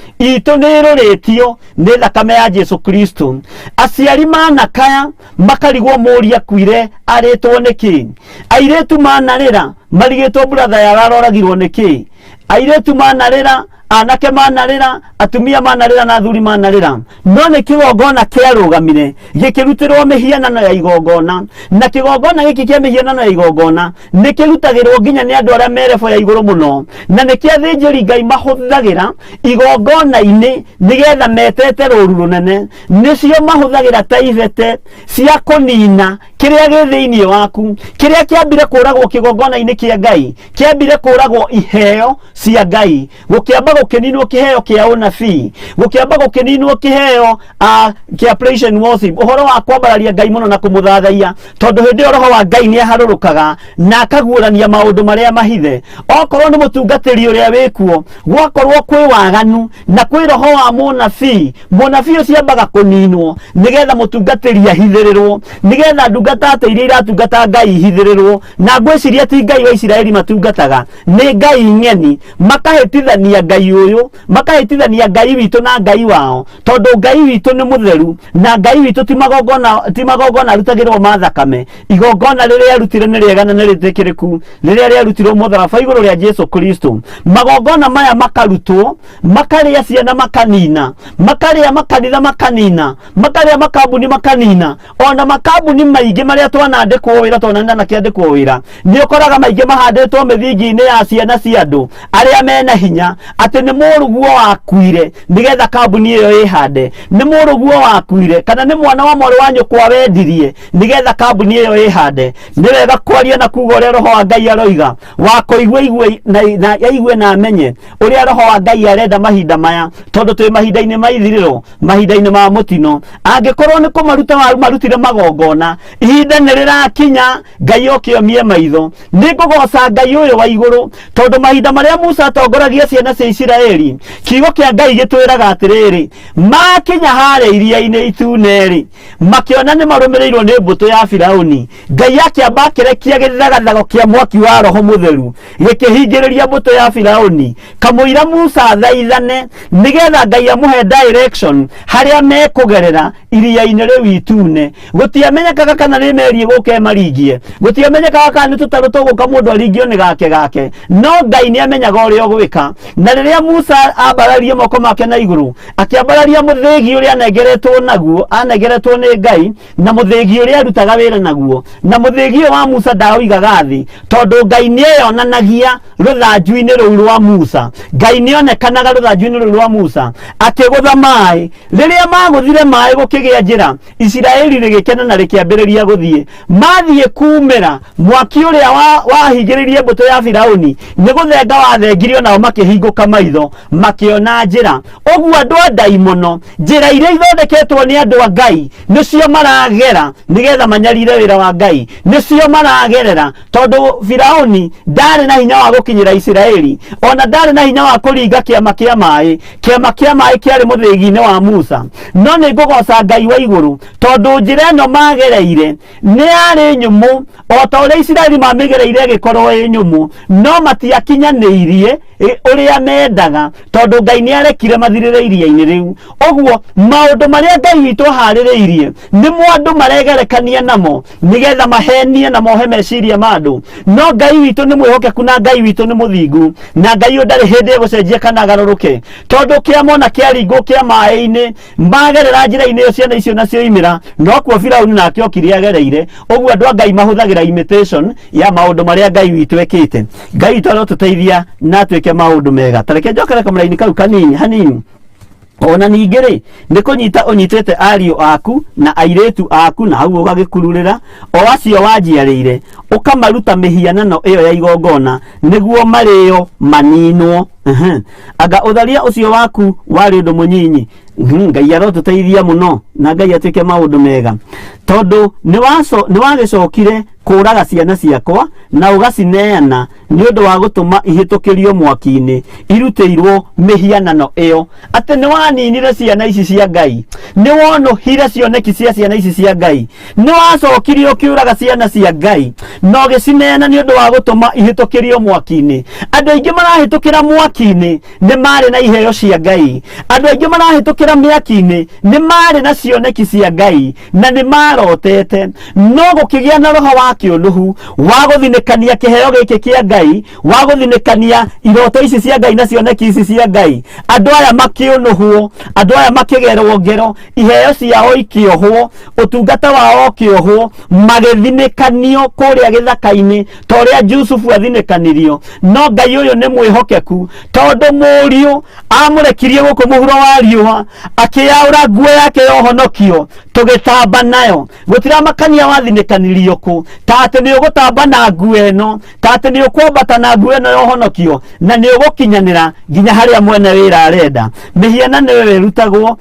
ni ruritio ni thakame ya Jesu Kristo aciari manakaya makarigwo muria kwire aritwo niki airetu manarira marigitwo brother yararoragirwo niki airetu manarira anake manarira, atumia manarira na athuri manarira. No nĩ kĩgongona kĩarũgamire gĩkĩrutĩrwo mĩhianano ya igongona, na kĩgongona gĩkĩ kĩa mĩhianano ya igongona nĩ kĩrutagĩrwo nginya nĩ andũ arĩa me level ya igũrũ mũno, na nĩ kĩa athĩnjĩri Ngai mahũthagĩra igongona-inĩ nĩgetha metete rũru rũnene. Nĩcio mahũthagĩra ta ivete cia kũnina kĩrĩa gĩ thĩinĩ waku, kĩrĩa kĩambire kũragwo kĩgongona-inĩ kĩa Ngai, kĩambire kũragwo iheo cia Ngai, gũkĩamba gũkĩninwo kĩheo kĩa ũnabii, gũkĩamba gũkĩninwo kĩheo kĩa praise and worship, ũhoro wa kwambararia Ngai mũno na kũmũthathaiya, tondũ hĩndĩ ĩyo roho wa Ngai nĩ aharũrũkaga na akaguũrania maũndũ marĩa mahithe. Okorwo nĩ mũtungatĩri ũrĩa wĩkuo, gwakorwo kwĩ waganu na kwĩ roho wa mũnabii, mũnabii ũcio ambaga kũninwo nĩgetha mũtungatĩri ahithĩrĩrwo, nĩgetha ndungata iria iratungata Ngai ihithĩrĩrwo. Na ngwĩciria ti Ngai wa Isiraeli matungataga, nĩ Ngai ng'eni, makahĩtithania Ngai ũyũ, makahĩtithania Ngai witũ na Ngai wao, tondũ Ngai witũ nĩ mũtheru na Ngai witũ ti magongona arutagĩrwo ma thakame. Igongona rĩrĩa arutire nĩ rĩega na nĩ rĩtĩkĩrĩku, rĩrĩa rĩarutirwo mũtharaba igũrũ rĩa Jesu Kristo. Magongona maya makarutwo, makarĩa ciana makanina, makarĩa makanitha makanina, makarĩa makambuni makanina, ona makambuni maingĩ marĩa twanandĩkwo wĩra twana na kĩandĩkwo wĩra, nĩ ũkoraga maingĩ mahandĩtwo mĩthingi-inĩ ya ciana cia andũ arĩa mena hinya, atĩ nĩ mũrũguo wakuire nĩgetha kambuni ĩyo ĩhande, nĩ mũrũguo wakuire kana nĩ mwana wa mwarĩ wa nyũkwa wendirie nĩgetha kambuni ĩyo ĩhande. Nĩ wega kwaria na kuga ũrĩa roho wa Ngai aroiga, wakoigue na aigue na amenye ũrĩa roho wa Ngai arenda mahinda maya, tondũ twĩ mahinda-inĩ ma ithirĩro, mahinda-inĩ ma mũtino. Angĩkorwo nĩ kũmaruta marutire magongona, ihinda nĩ rĩrakinya Ngai okĩomie maitho. Nĩ ngũgoca Ngai ũyũ wa igũrũ, tondũ mahinda marĩa Musa atongoragia ciana cia Isiraeli, kiugo kĩa Ngai gĩtwĩraga atĩrĩrĩ, makinya harĩa iria-inĩ itune-rĩ, makĩona nĩ marũmĩrĩirwo nĩ mbũtũ ya Firaũni, Ngai akĩamba akĩrekia gĩthagathago kĩa mwaki wa Roho Mũtheru gĩkĩhingĩrĩria mbũtũ ya Firaũni, kamũira Musa thaithane nĩgetha Ngai amũhe direction harĩa mekũgerera iria-inĩ rĩu itune. Gũtiamenyekaga kana nĩ meri ĩgũka ĩmaringie, gũtiamenyekaga kana nĩ tũtarũ tũgũka mũndũ aringio nĩ gake, no Ngai nĩ amenyaga ũrĩa ũgwĩka. Na rĩrĩa Musa ambararie moko make na igũrũ, akĩambararia mũthĩgi ũrĩa anengeretwo naguo, anengeretwo nĩ Ngai, na mũthĩgi ũrĩa arutaga wĩra naguo, na mũthĩgi ũyũ wa Musa ndaũigaga thĩ, tondũ Ngai nĩ eyonanagia rũthanju-inĩ rũu rwa Musa. Ngai nĩ onekanaga rũthanju-inĩ rũu rwa Musa akĩgũtha maĩ. Rĩrĩa magũthire maĩ gũkĩgĩa njĩra, Isiraeli rĩgĩkena na rĩkĩambĩrĩria gũthiĩ. Mathiĩ kumĩra, mwaki ũrĩa wahingĩrĩirie mbũtũ ya Firaũni nĩ gũthenga wathengirio, nao makĩhingũka maitho makĩona njĩra. Ũguo andũ a ndaimono, njĩra iria ithondeketwo nĩ andũ a Ngai nĩcio maragera nĩgetha manyarire wĩra wa Ngai, nĩcio maragerera, tondũ Firaũni ndarĩ na hinya wa gũkinyĩra Isiraeli, ona ndarĩ na hinya wa kũringa kĩama kĩa maĩ. Kĩama kĩa maĩ kĩarĩ mũthĩgi-inĩ wa Musa. No nĩ ngũgoca Ngai wa igũrũ, tondũ njĩra ĩno magereire nĩ yarĩ nyũmũ, o ta ũrĩa Isiraeli mamĩgereire ĩgĩkorwo ĩ nyũmũ, no matiakinyanĩirie ũrĩa mendaga, tondũ Ngai nĩ arekire mathirĩre iria-inĩ rĩu. Ũguo maũndũ marĩa Ngai witũ aharĩrĩirie nĩmo andũ maregerekania namo nĩgetha mahenie na mohe meciria ma andũ, no Ngai witũ nĩ mwĩhokeku na Ngai witũ nĩ mũthingu, na Ngai ũyũ ndarĩ hĩndĩ egũcenjia kana agarũrũke, tondũ kĩamona kĩaringwo kĩa maĩ-inĩ magerera njĩra-inĩ ĩyo ciana icio nacio imĩra, no kuo Firaũni nake okire agereire. Ũguo andũ a Ngai mahũthagĩra imitation ya maũndũ marĩa Ngai witũ ekĩte. Ngai witũ arotũteithia na atuĩke maũndũ mega. Tareke njokere kamũraini kau kanini hanini. Ona ningĩ-rĩ, nĩ kũnyita ũnyitĩte ariũ aku na airĩtu aku, na hau ũgagĩkururĩra o acio wanjiarĩire, ũkamaruta mĩhianano ĩyo ya igongona nĩguo marĩo maninwo. Anga ũtharia ũcio waku warĩ ũndũ mũnyinyi. Ngai arotũteithia mũno na Ngai atuĩke maũndũ mega, tondũ nĩ wagĩcokire kũraga ciana ciakwa na ũgacineana nĩ ũndũ wa gũtũma ihĩtũkĩrio mwaki-inĩ irutĩirwo mĩhianano ĩyo. Atĩ nĩ waninire ciana ici cia Ngai, nĩ wonuhire cioneki cia ciana ici cia Ngai, nĩ wacokire ũkĩũraga ciana cia Ngai na ũgĩcineana nĩ ũndũ wa gũtũma ihĩtũkĩrio mwaki-inĩ. Andũ aingĩ marahĩtũkĩra mwaki-inĩ nĩ marĩ na iheo cia Ngai, andũ aingĩ marahĩtũkĩra mĩaki-inĩ nĩ marĩ na cioneki cia Ngai na nĩ marotete, no gũkĩgĩa na roho wa kiunuhu wa guthinekania kiheo giki kia Ngai, wa guthinekania iroto ici cia Ngai na cioneki ici cia Ngai. Andu aya makiunuhwo, andu aya makigerwo ngero, iheo ciao ikiohwo, utungata wao kiohwo, magithinekanio kuria githaka-ini toria Jusufu athinekanirio. No Ngai uyu ni mwihokeku tondu muriu amurekirie guku muhuro wa riua, akiyaura nguo yake ya uhonokio, tugitamba nayo. Gutiramakania wathinekanirio ku, ta ati ni ugutamba na nguo eno, ta ati ni ukwambata na nguo eno ya uhonokio, na ni ugukinyanira nginya haria mwene wira arenda. Mihiana ni wewe rutagwo,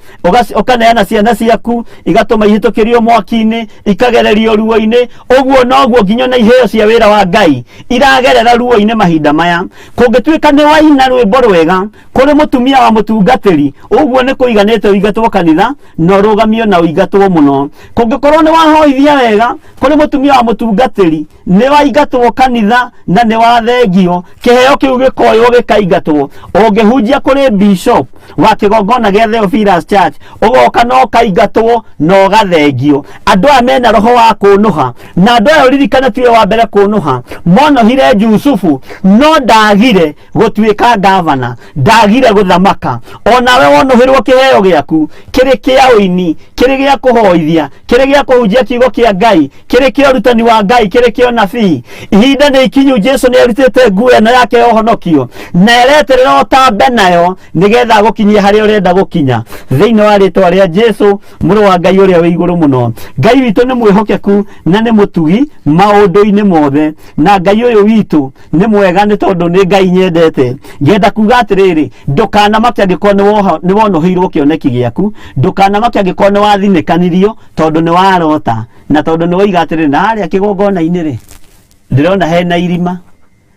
ukaneana ciana ciaku, igatuma ihitukirio mwaki-ini, ikagererio ruo-ini, uguo noguo nginya na iheo cia wira wa Ngai iragerera ruo-ini mahinda maya. Kungituika ni waina rwimbo rwega kuri mutumia wa mutungatiri, uguo ni kuiganite uigatwo kanitha no rugamio na uigatwo muno. Kungikorwo ni wahoithia wega kuri mutumia wa mutungatiri, ni waigatwo kanitha na ni wathengio, kiheo kiu gikoywo gikaigatwo. Ungihunjia kuri bishop wa kigongona gia THEOPHILUS Church, ugoka no kaigatwo no gathengio. Andu aya mena roho wa kunuha, na andu aya uririkana tiwe wa mbere kunuha. Monohire Jusufu no ndagire gutuika gavana, ndagire guthamaka. Onawe wonohirwo kiheo giaku, kiri kia uini, kiri gia kuhoithia, kiri gia kuhunjia kiugo kia Ngai, kiri kia urutani wa Ngai, kiri kia nabii. Ihinda ni ikinyu, Jesu ni arutite nguo eno yake ya uhonokio, na ereterera utambe nayo nigetha gukinyia haria urenda gukinya thiini wa ritwa ria Jesu, muru wa Ngai uria wi iguru muno. Ngai witu ni mwihokeku na ni mutugi maundu-ini mothe, na Ngai uyu witu ni mwega ni tondu ni Ngai nyendete. Ngenda kuga atiriri, ndukanamake angikorwo ni wonoheirwo kioneki giaku, ndukanamake angikorwo ni wathinekanirio tondu ni warota, na tondu ni woiga atiriri na haria kigongona-ini ri ndirona hena irima.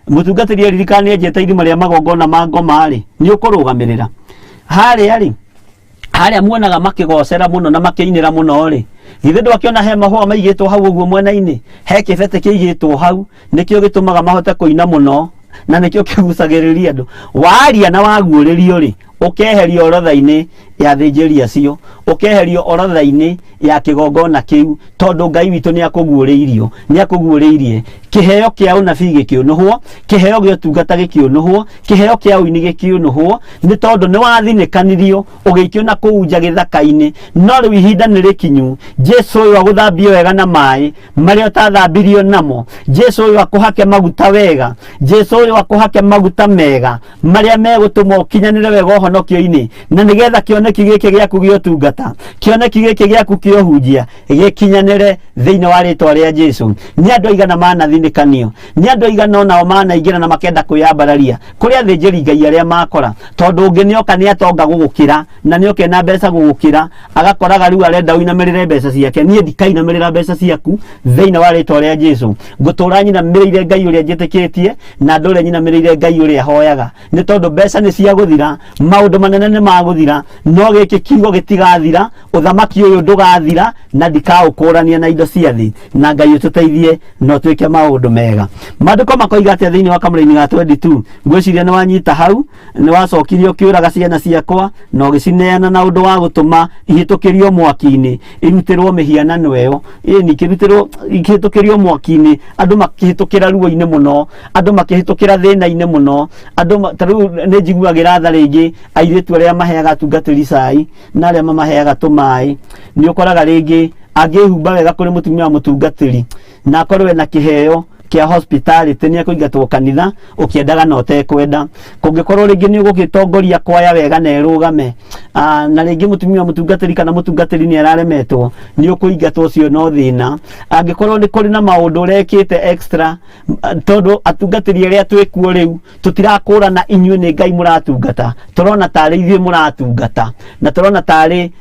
Mutungatiri aririkane enjete irima ria magongona ma ngoma ri ni ukurugamirira haria ri, haria muonaga makigocera muno na makiinira muno ri, githe ndwakiona he mahua maigitwo hau uguo mwena-ini, he kibete kiigitwo hau, nikio gitumaga mahote kuina muno na nikio kigucagiriria andu. Waria na waguuririo ri, ukeherio orotha-ini ya thinjiri acio, ukeherio orotha-ini ya kigongona kiu, tondu Ngai witu ni akuguuriirio, ni akuguuriirie. Kiheo kia unabii gikiunuhwo, kiheo gia utungata gikiunuhwo, kiheo kia uini gikiunuhwo, ni tondu ni wathinekanirio ugiikio na kuunja githaka-ini. No riu ihinda ni rikinyu, Jesu uyu aguthambie wega na mai maria utathambirio namo, Jesu uyu akuhake maguta wega, Jesu uyu akuhake maguta mega maria megutuma ukinyanire wega uhonokio-ini, na nigetha kioneki giki giaku gia utungata, kioneki giki giaku kia uhunjia gikinyanire thiini wa ritwa ria Jesu. Ni andu aigana manathinekanio, ni andu aigana onao manaingira na makenda kwiyambararia kuri athinjiri Ngai aria makora, tondu ungi nioka ni atonga gugukira na nioke na mbeca gugukira, agakoraga riu arenda uinamirire mbeca ciake. Nie ndikainamirira mbeca ciaku thiini wa ritwa ria Jesu. Ngutura nyinamirire Ngai uria njitikitie na ndure nyinamirire Ngai uria hoyaga, ni tondu mbeca ni cia guthira, maundu manene ni maguthira, no giki kiugo gitigathira, uthamaki uyu ndugathira, na ndikaukurania na indo cia thi. Na Ngai ututeithie no twike maundu mega. Maandiko makoiga atia thiini wa kamuri-ini ga 22, ngwiciria ni wanyita hau, ni wacokirio kiuraga ciana ciakwa no gicineana na undu wa gutuma ihitukirio mwaki-ini, irutirwo mihianano iyo, ni kirutirwo mwaki-ini, andu makihitukira ruo-ini muno, andu makihitukira thina-ini muno, andu taru ni njiguagira tha ringi airitu aria maheaga atungatiri cai na aria mamaheaga tumai, ni ukoraga ringi angihumba wega kuri mutumia wa mutungatiri na akorwe na kiheo kia hospitality ni akuingatwo kanitha ukiendaga no tekwenda. Kungikorwo ringi ni ugugitongoria kwaya wega na irugame, na ringi mutumia wa mutungatiri kana mutungatiri ni araremetwo, ni ukuingatwo cio no thina. Angikorwo ni kuri na maundu urekite extra, tondu atungatiri aria twikuo riu tutirakura na inyue ni Ngai muratungata, turona tari ithuĩ muratungata na turona tari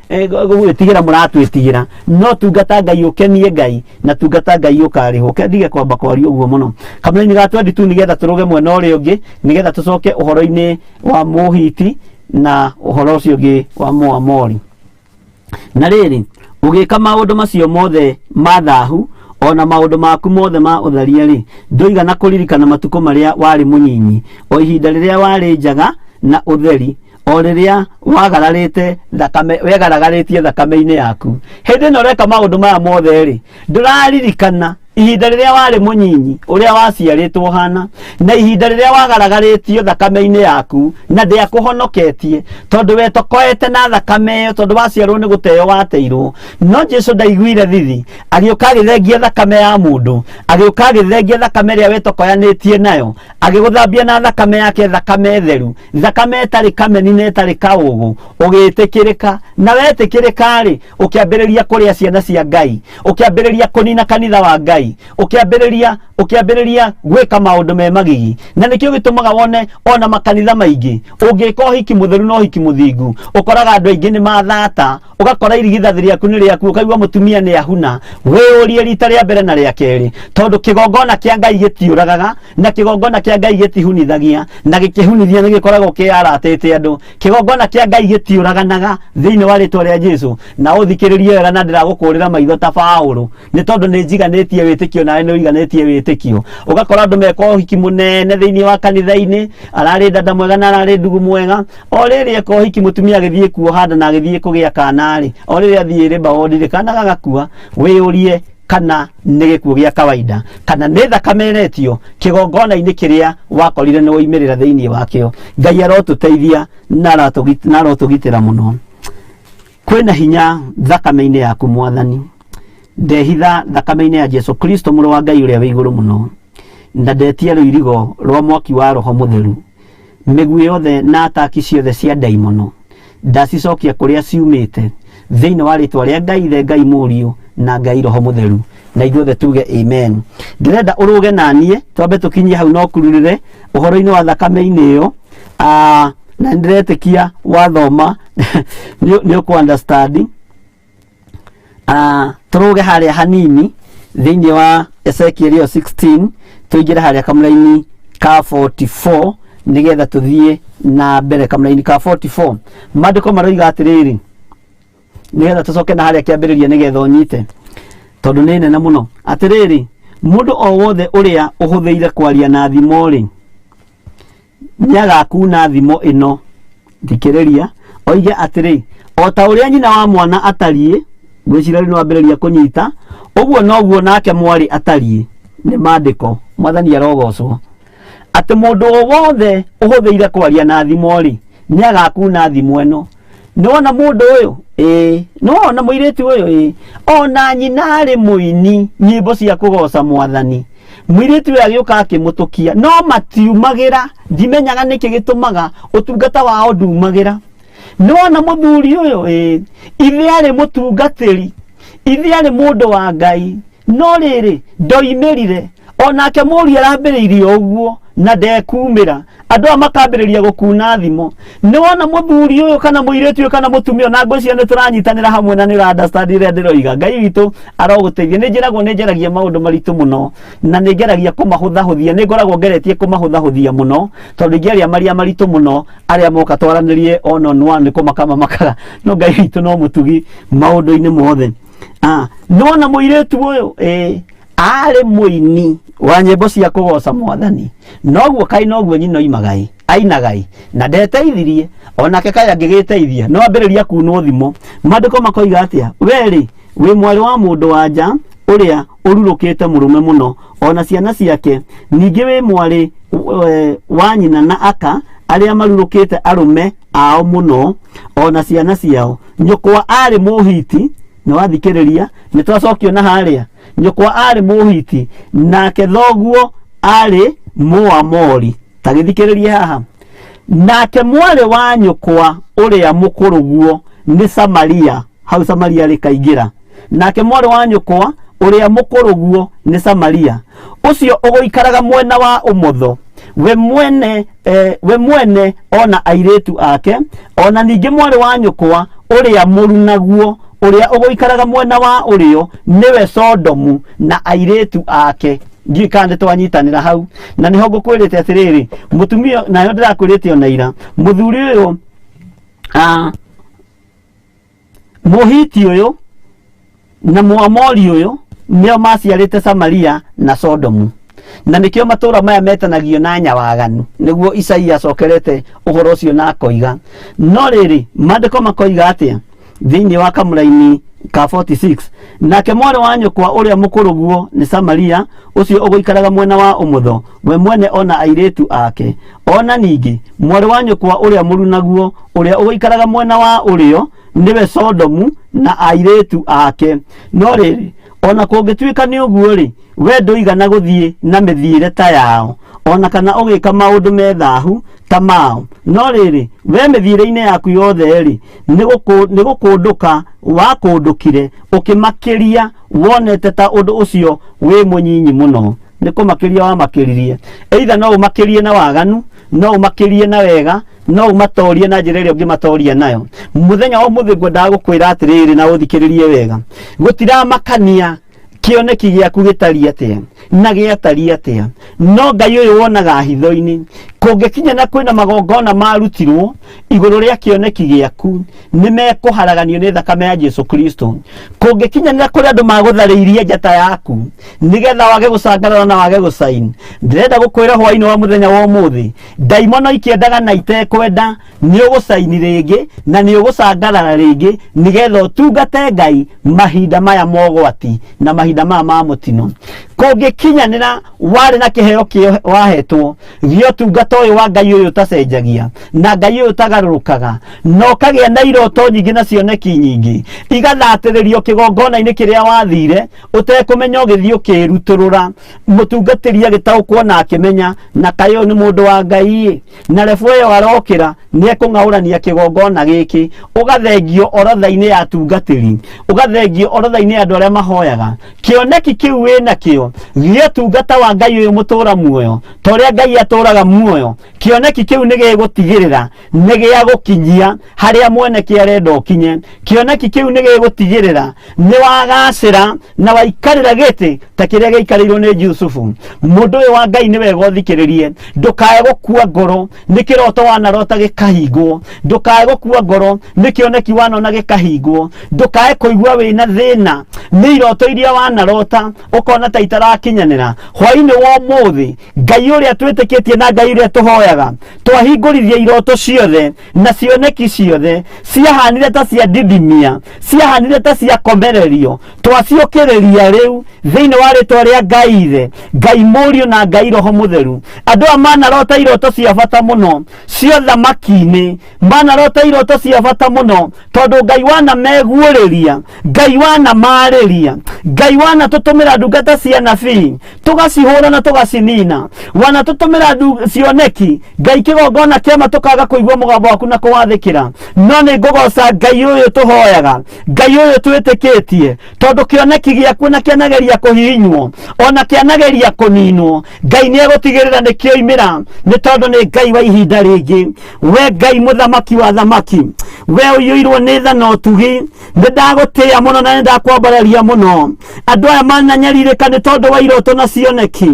gwitigira muratwitigira, no tungata Ngai ukenie Ngai na tungata Ngai ukariho. Kendige kwamba kwario uguo muno. Kamuri-ini ga 22 nigetha turuge mwena uria ungi, nigetha tucoke uhoro-ini wa Muhiti na uhoro ucio ungi wa Moamori. Na riri ugika maundu macio mothe mathahu, ona maundu maku mothe ma utharia ri, nduigana kuririkana matuko maria wari munyinyi, o ihinda riria wari njaga na utheri, o riria wagararite thakame, wegaragaritie thakame-ini yaku. Hindi no reka maundu maya mothe ri, nduraririkana ihinda riria wari munyinyi uria waciaritwo hana na ihinda riria wagaragaritio thakame-ini yaku na ndiakuhonoketie tondu we tokoete na thakame iyo tondu waciarwo ni guteo wateirwo no Jesu ndaiguire thithi agiuka agithengia thakame ya mundu agiuka agithengia thakame ria we tokoyanitie nayo agiguthambia na thakame yake thakame theru thakame etari kameni na etari kaugu ugitikirika na wetikirika ri ukiambiriria kuria ciana cia Ngai ukiambiriria kunina kanitha wa Ngai ukiambiriria gwika maundu me magigi na nikio gitumaga wone ona makanitha maingi ungika hiki mutheru no hiki muthingu ukoraga andu aingi ni mathata ugakora irigithathi riaku ni riaku ukaigua mutumia ni ahuna wiurie rita ria mbere na ria keri tondu kigongona kia Ngai gitiuragaga na kigongona kia Ngai gitihunithagia na gikihunithia ni gikoragwo kiaratete andu kigongona kia Ngai gitiuraganaga thiini wa ritwa ria Jesu na uthikiririe wega na ndiragukurira maitho ta Paulo ni tondu ni njiganitie witikio nawe ni uiganitie witikio ugakora andu meka uhiki munene thiini wa kanitha-ini arari dada mwega na arari ndugu mwega o riri eka uhiki mutumia agithie kuo handa na agithie kugia kana ri o riri athire baodire kana gagakua wiurie kana nĩ gĩkuũ gĩa kawaida kana nĩ thakame iretio kĩgongona-inĩ kĩrĩa wakorire nĩ woimirĩra thĩinĩ wakĩo. Ngai arotũteithia na arotũgitĩra mũno. Kwĩna hinya thakame-inĩ yaku Mwathani. Ndehitha thakame-inĩ ya Jesu Kristo mũrũ wa Ngai ũrĩa wĩ igũrũ mũno, na ndetia rũirigo rwa mwaki wa Roho Mũtheru. Mĩguĩ yothe na ataki ciothe cia ndaimono ndacicokia kũrĩa ciumĩte thĩinĩ wa rĩtwa rĩa Ngai Ithe, Ngai Mũriũ na Ngai Roho Mũtheru, na ithuothe tuge amen. Ndĩrenda ũrũge naniĩ twambe tũkinyie hau no kururire ũhoro-inĩ wa thakame-inĩ ĩyo. Na ndiretĩkia wathoma nĩ ũkũ understand. Tũrũge harĩa hanini thĩinĩ wa Ezekiel 16 tũingĩre harĩa kamũra-inĩ ka 44 nigetha tuthie na mbere kamũra-inĩ ka 44. Maandĩko maroiga atĩrĩrĩ, nigetha tucoke na harĩa kĩambĩrĩria nigetha ũnyite tondu nĩ nene mũno. Atĩrĩrĩ, mũndũ o wothe ũrĩa ũhũthĩire kwaria na thimo-rĩ nĩagakuna thimo ĩno. Thikĩrĩria, oige atĩrĩ, o ta ũrĩa nyina wa mwana atariĩ, gwĩcira nĩ wambĩrĩria kũnyita, ũguo noguo nake mwari atariĩ. Nĩ maandĩko, Mwathani arogocwo. Atĩ mũndũ o wothe ũhũthĩire kwaria na thimo-rĩ nĩagakuna thimo ĩno. Nĩwona mũndũ ũyũ? Nĩwona mũirĩtu ũyũ? Ona nyina arĩ mũini nyĩmbo cia kũgoca Mwathani. Mũirĩtu ũyũ agĩũka akĩmũtũkia, no matiumagĩra. Ndimenyaga nĩkĩ gĩtũmaga ũtungata wao ndumagĩra. Nĩwona mũthuri ũyũ? Ithe arĩ mũtungatĩri, ithe arĩ mũndũ wa Ngai, no rĩrĩ ndoimĩrire. Onake mũriũ arambĩrĩirie ũguo na ndekumĩra, andũ aya makambĩrĩria gũkuna thimo. Nĩwona mũthuri ũyũ kana mũirĩtu ũyũ kana mũtumia na ngwĩciria nĩ tũranyitanĩra hamwe na nĩ ũra-understand rĩrĩa ndĩroiga. Ngai witũ arogũteithia. Nĩ njĩragwo nĩ njaragia maũndũ maritũ mũno na nĩ ngeragia kũmahũthahũthia. Nĩ ngoragwo ngeretie kũmahũthahũthia mũno tondũ ingĩaria maria maritũ mũno arĩa moka twaranĩrie on one nĩ kũmakamamakaga. No Ngai witũ no mũtugi maũndũ-inĩ mothe. Nĩwona mũirĩtu ũyũ? Arĩ mũini wa nyĩmbo cia kũgoca Mwathani. Noguo kai noguo nyina oimaga ainaga na ndeteithirie, onake kai angĩgĩteithia no ambĩrĩria kunwo thimo. Maandĩko makoiga atĩa? Wee wĩ mwarĩ wa mũndũ wa nja ũrĩa ũrurũkĩte mũrũme mũno, ona ciana ciake. Ningĩ wĩ mwarĩ wa nyina na aka arĩa marurũkĩte arũme ao mũno, ona ciana ciao. Nyũkwa arĩ Mũhiti. Nĩwathikĩrĩria, nĩtwacokio na harĩa. Nyũkwa arĩ Mũhiti, nake thoguo arĩ Mũamori. Ta gĩthikĩrĩrie haha. Nake mwarĩ wa nyũkwa ũrĩa mũkũrũguo nĩ Samaria. Hau Samaria rĩkaingĩra. Nake mwarĩ wa nyũkwa ũrĩa mũkũrũguo nĩ Samaria. Ũcio ũgũikaraga mwena wa ũmotho, we mwene ona airĩtu ake. Ona ningĩ mwarĩ wa nyũkwa ũrĩa mũrunaguo ũrĩa ũgũikaraga mwena wa ũrĩo nĩwe Sodomu na airĩtu ake. Ndiũĩ kana nĩtwanyitanĩra hau. Na nĩho ngũkwĩrĩte atĩrĩrĩ, mũtumia nayo ndĩrakwĩrĩte ona ira, mũthuri ũyũ Mũhiti ũyũ na Mũamori ũyũ nĩo maciarĩte Samaria na Sodomu. Na nĩkĩo matũũra maya metanagio na nyawaganu, nĩguo Isaia acokerete ũhoro ũcio na akoiga. No rĩrĩ, maandĩko makoiga atĩa thĩinĩ wa kamũra-inĩ ka 46 nake mwana wa nyũkwa ũrĩa mũkũrũguo nĩ Samaria ũcio ũgũikaraga mwena wa ũmotho we mwene ona airĩtu ake ona ningĩ mwana wa nyũkwa ũrĩa mũrunaguo ũrĩa ũgũikaraga mwena wa ũrĩo niwe Sodomu na airĩtu ake no rĩrĩ ona kũngĩtuĩka nĩ ũguo rĩ we ndũigana gũthiĩ na mĩthiĩre ta yao ona kana ũgĩka maũndũ methahu ta mao no rĩrĩ we mĩthiĩre-inĩ yaku yothe rĩ nĩ gũkũndũka wakũndũkire ũkĩmakĩria wonete ta ũndũ ũcio wĩ mũnyinyi mũno nĩ kũmakĩria wamakĩririe either no ũmakĩrie na waganu no ũmakĩrie na wega no ũmatorie na njĩra ĩrĩa ũngĩmatoria nayo mũthenya wa mũthĩ ngwendaga gũkwĩra atĩrĩrĩ na ũthikĩrĩrie wega gũtiramakania kĩoneki gĩaku gĩtariĩ atĩa na gĩatariĩ atĩa no Ngai ũyũ wonaga hitho-inĩ kũngĩkinya na kwĩna magongona marutirwo igũrũ rĩa kĩoneki gĩaku nĩ mekũharaganio nĩ thakame ya Jesu Kristo kũngĩkinya na kũrĩa andũ magũtharĩirie njata yaku nĩgetha wage gũcangarara na wage gũcaini ndĩrenda gũkwĩra hwaĩ-inĩ wa mũthenya wa ũmũthĩ ndaimono ikĩendaga na itekwenda nĩ ũgũcaini rĩngĩ na nĩ ũgũcangarara rĩngĩ nĩgetha ũtungate Ngai mahinda maya mogwati na mahinda maya ma mũtino kũngĩkinyanĩra warĩ na kĩheo kĩo wahetwo gĩa ũtungata ũyũ wa Ngai ũyũ ũtacenjagia na Ngai ũyũ ũtagarũrũkaga no kagĩa na iroto nyingĩ na cioneki nyingĩ igathatĩrĩrio kĩgongona-inĩ kĩrĩa wathire ũtekũmenya ũgĩthiĩ ũkĩrutũrũra mũtungatĩri agĩtaũkwo na akĩmenya na kaĩ ũyũ nĩ mũndũ wa Ngai na rebu ĩyo arokĩra nĩ ekũng'aũrania kĩgongona gĩkĩ ũgathengio orodha-inĩ ya atungatĩri ũgathengio orodha-inĩ ya andũ arĩa mahoyaga kĩoneki kĩu wĩna kĩo gĩa ũtungata wa Ngai ũyũ mũtũra muoyo ta ũrĩa Ngai atũraga muoyo kĩoneki kĩu nĩ gĩgũtigĩrĩra nĩ gĩa gũkinyia harĩa mwene kĩarenda ũkinye kĩoneki kĩu nĩ gĩgũtigĩrĩra nĩ wagacĩra na waikarĩra gĩtĩ ta kĩrĩa gĩikarĩirwo nĩ Jusufu mũndũ ũyũ wa Ngai nĩ wega ũthikĩrĩrie ndũkae gũkua ngoro nĩ kĩroto wanarota gĩkahingwo ndũkae gũkua ngoro nĩ kĩoneki wanona gĩkahingwo ndũkae kũigua wĩna thĩna nĩ iroto iria wanarota ũkona ta itarakinyanĩra hwaĩ-inĩ wa ũmũthĩ Ngai ũrĩa twĩtĩkĩtie na Ngai ũrĩa tũhoyaga twahingũrithia iroto ciothe na cioneki ciothe ciahanire ta cia ndithimia ciahanire ta cia komererio twaciũkĩrĩria rĩu thĩinĩ wa rĩtwa rĩa Ngai Ithe Ngai Mũriũ na Ngai Roho Mũtheru andũ aya manarota iroto cia bata mũno cio thamaki-inĩ manarota iroto cia bata mũno tondũ Ngai wanameguũrĩria Ngai wanamarĩria Ngai wanatũtũmĩra ndungata cia nabii tũgacihũra na tũgacinina wanatũtũmĩra cioneki Ngai kĩgongona kĩama tũkaga kũigua mũgambo waku na kũwathĩkĩra no nĩ ngũgoca Ngai ũyũ tũhoyaga Ngai ũyũ twĩtĩkĩtie tondũ kĩoneki gĩaku na kĩanageria kũhihinywo ona kĩanageria kũninwo Ngai nĩ egũtigĩrĩra nĩ kĩoimĩra nĩ tondũ nĩ Ngai wa ihinda rĩngĩ we Ngai mũthamaki wa thamaki we ũiyũirwo nĩ tha na ũtugi nĩ ndagũtĩĩa mũno na nĩ ndakwambararia mũno andũ aya mananyarirĩka nĩ tondũ wa iroto na cioneki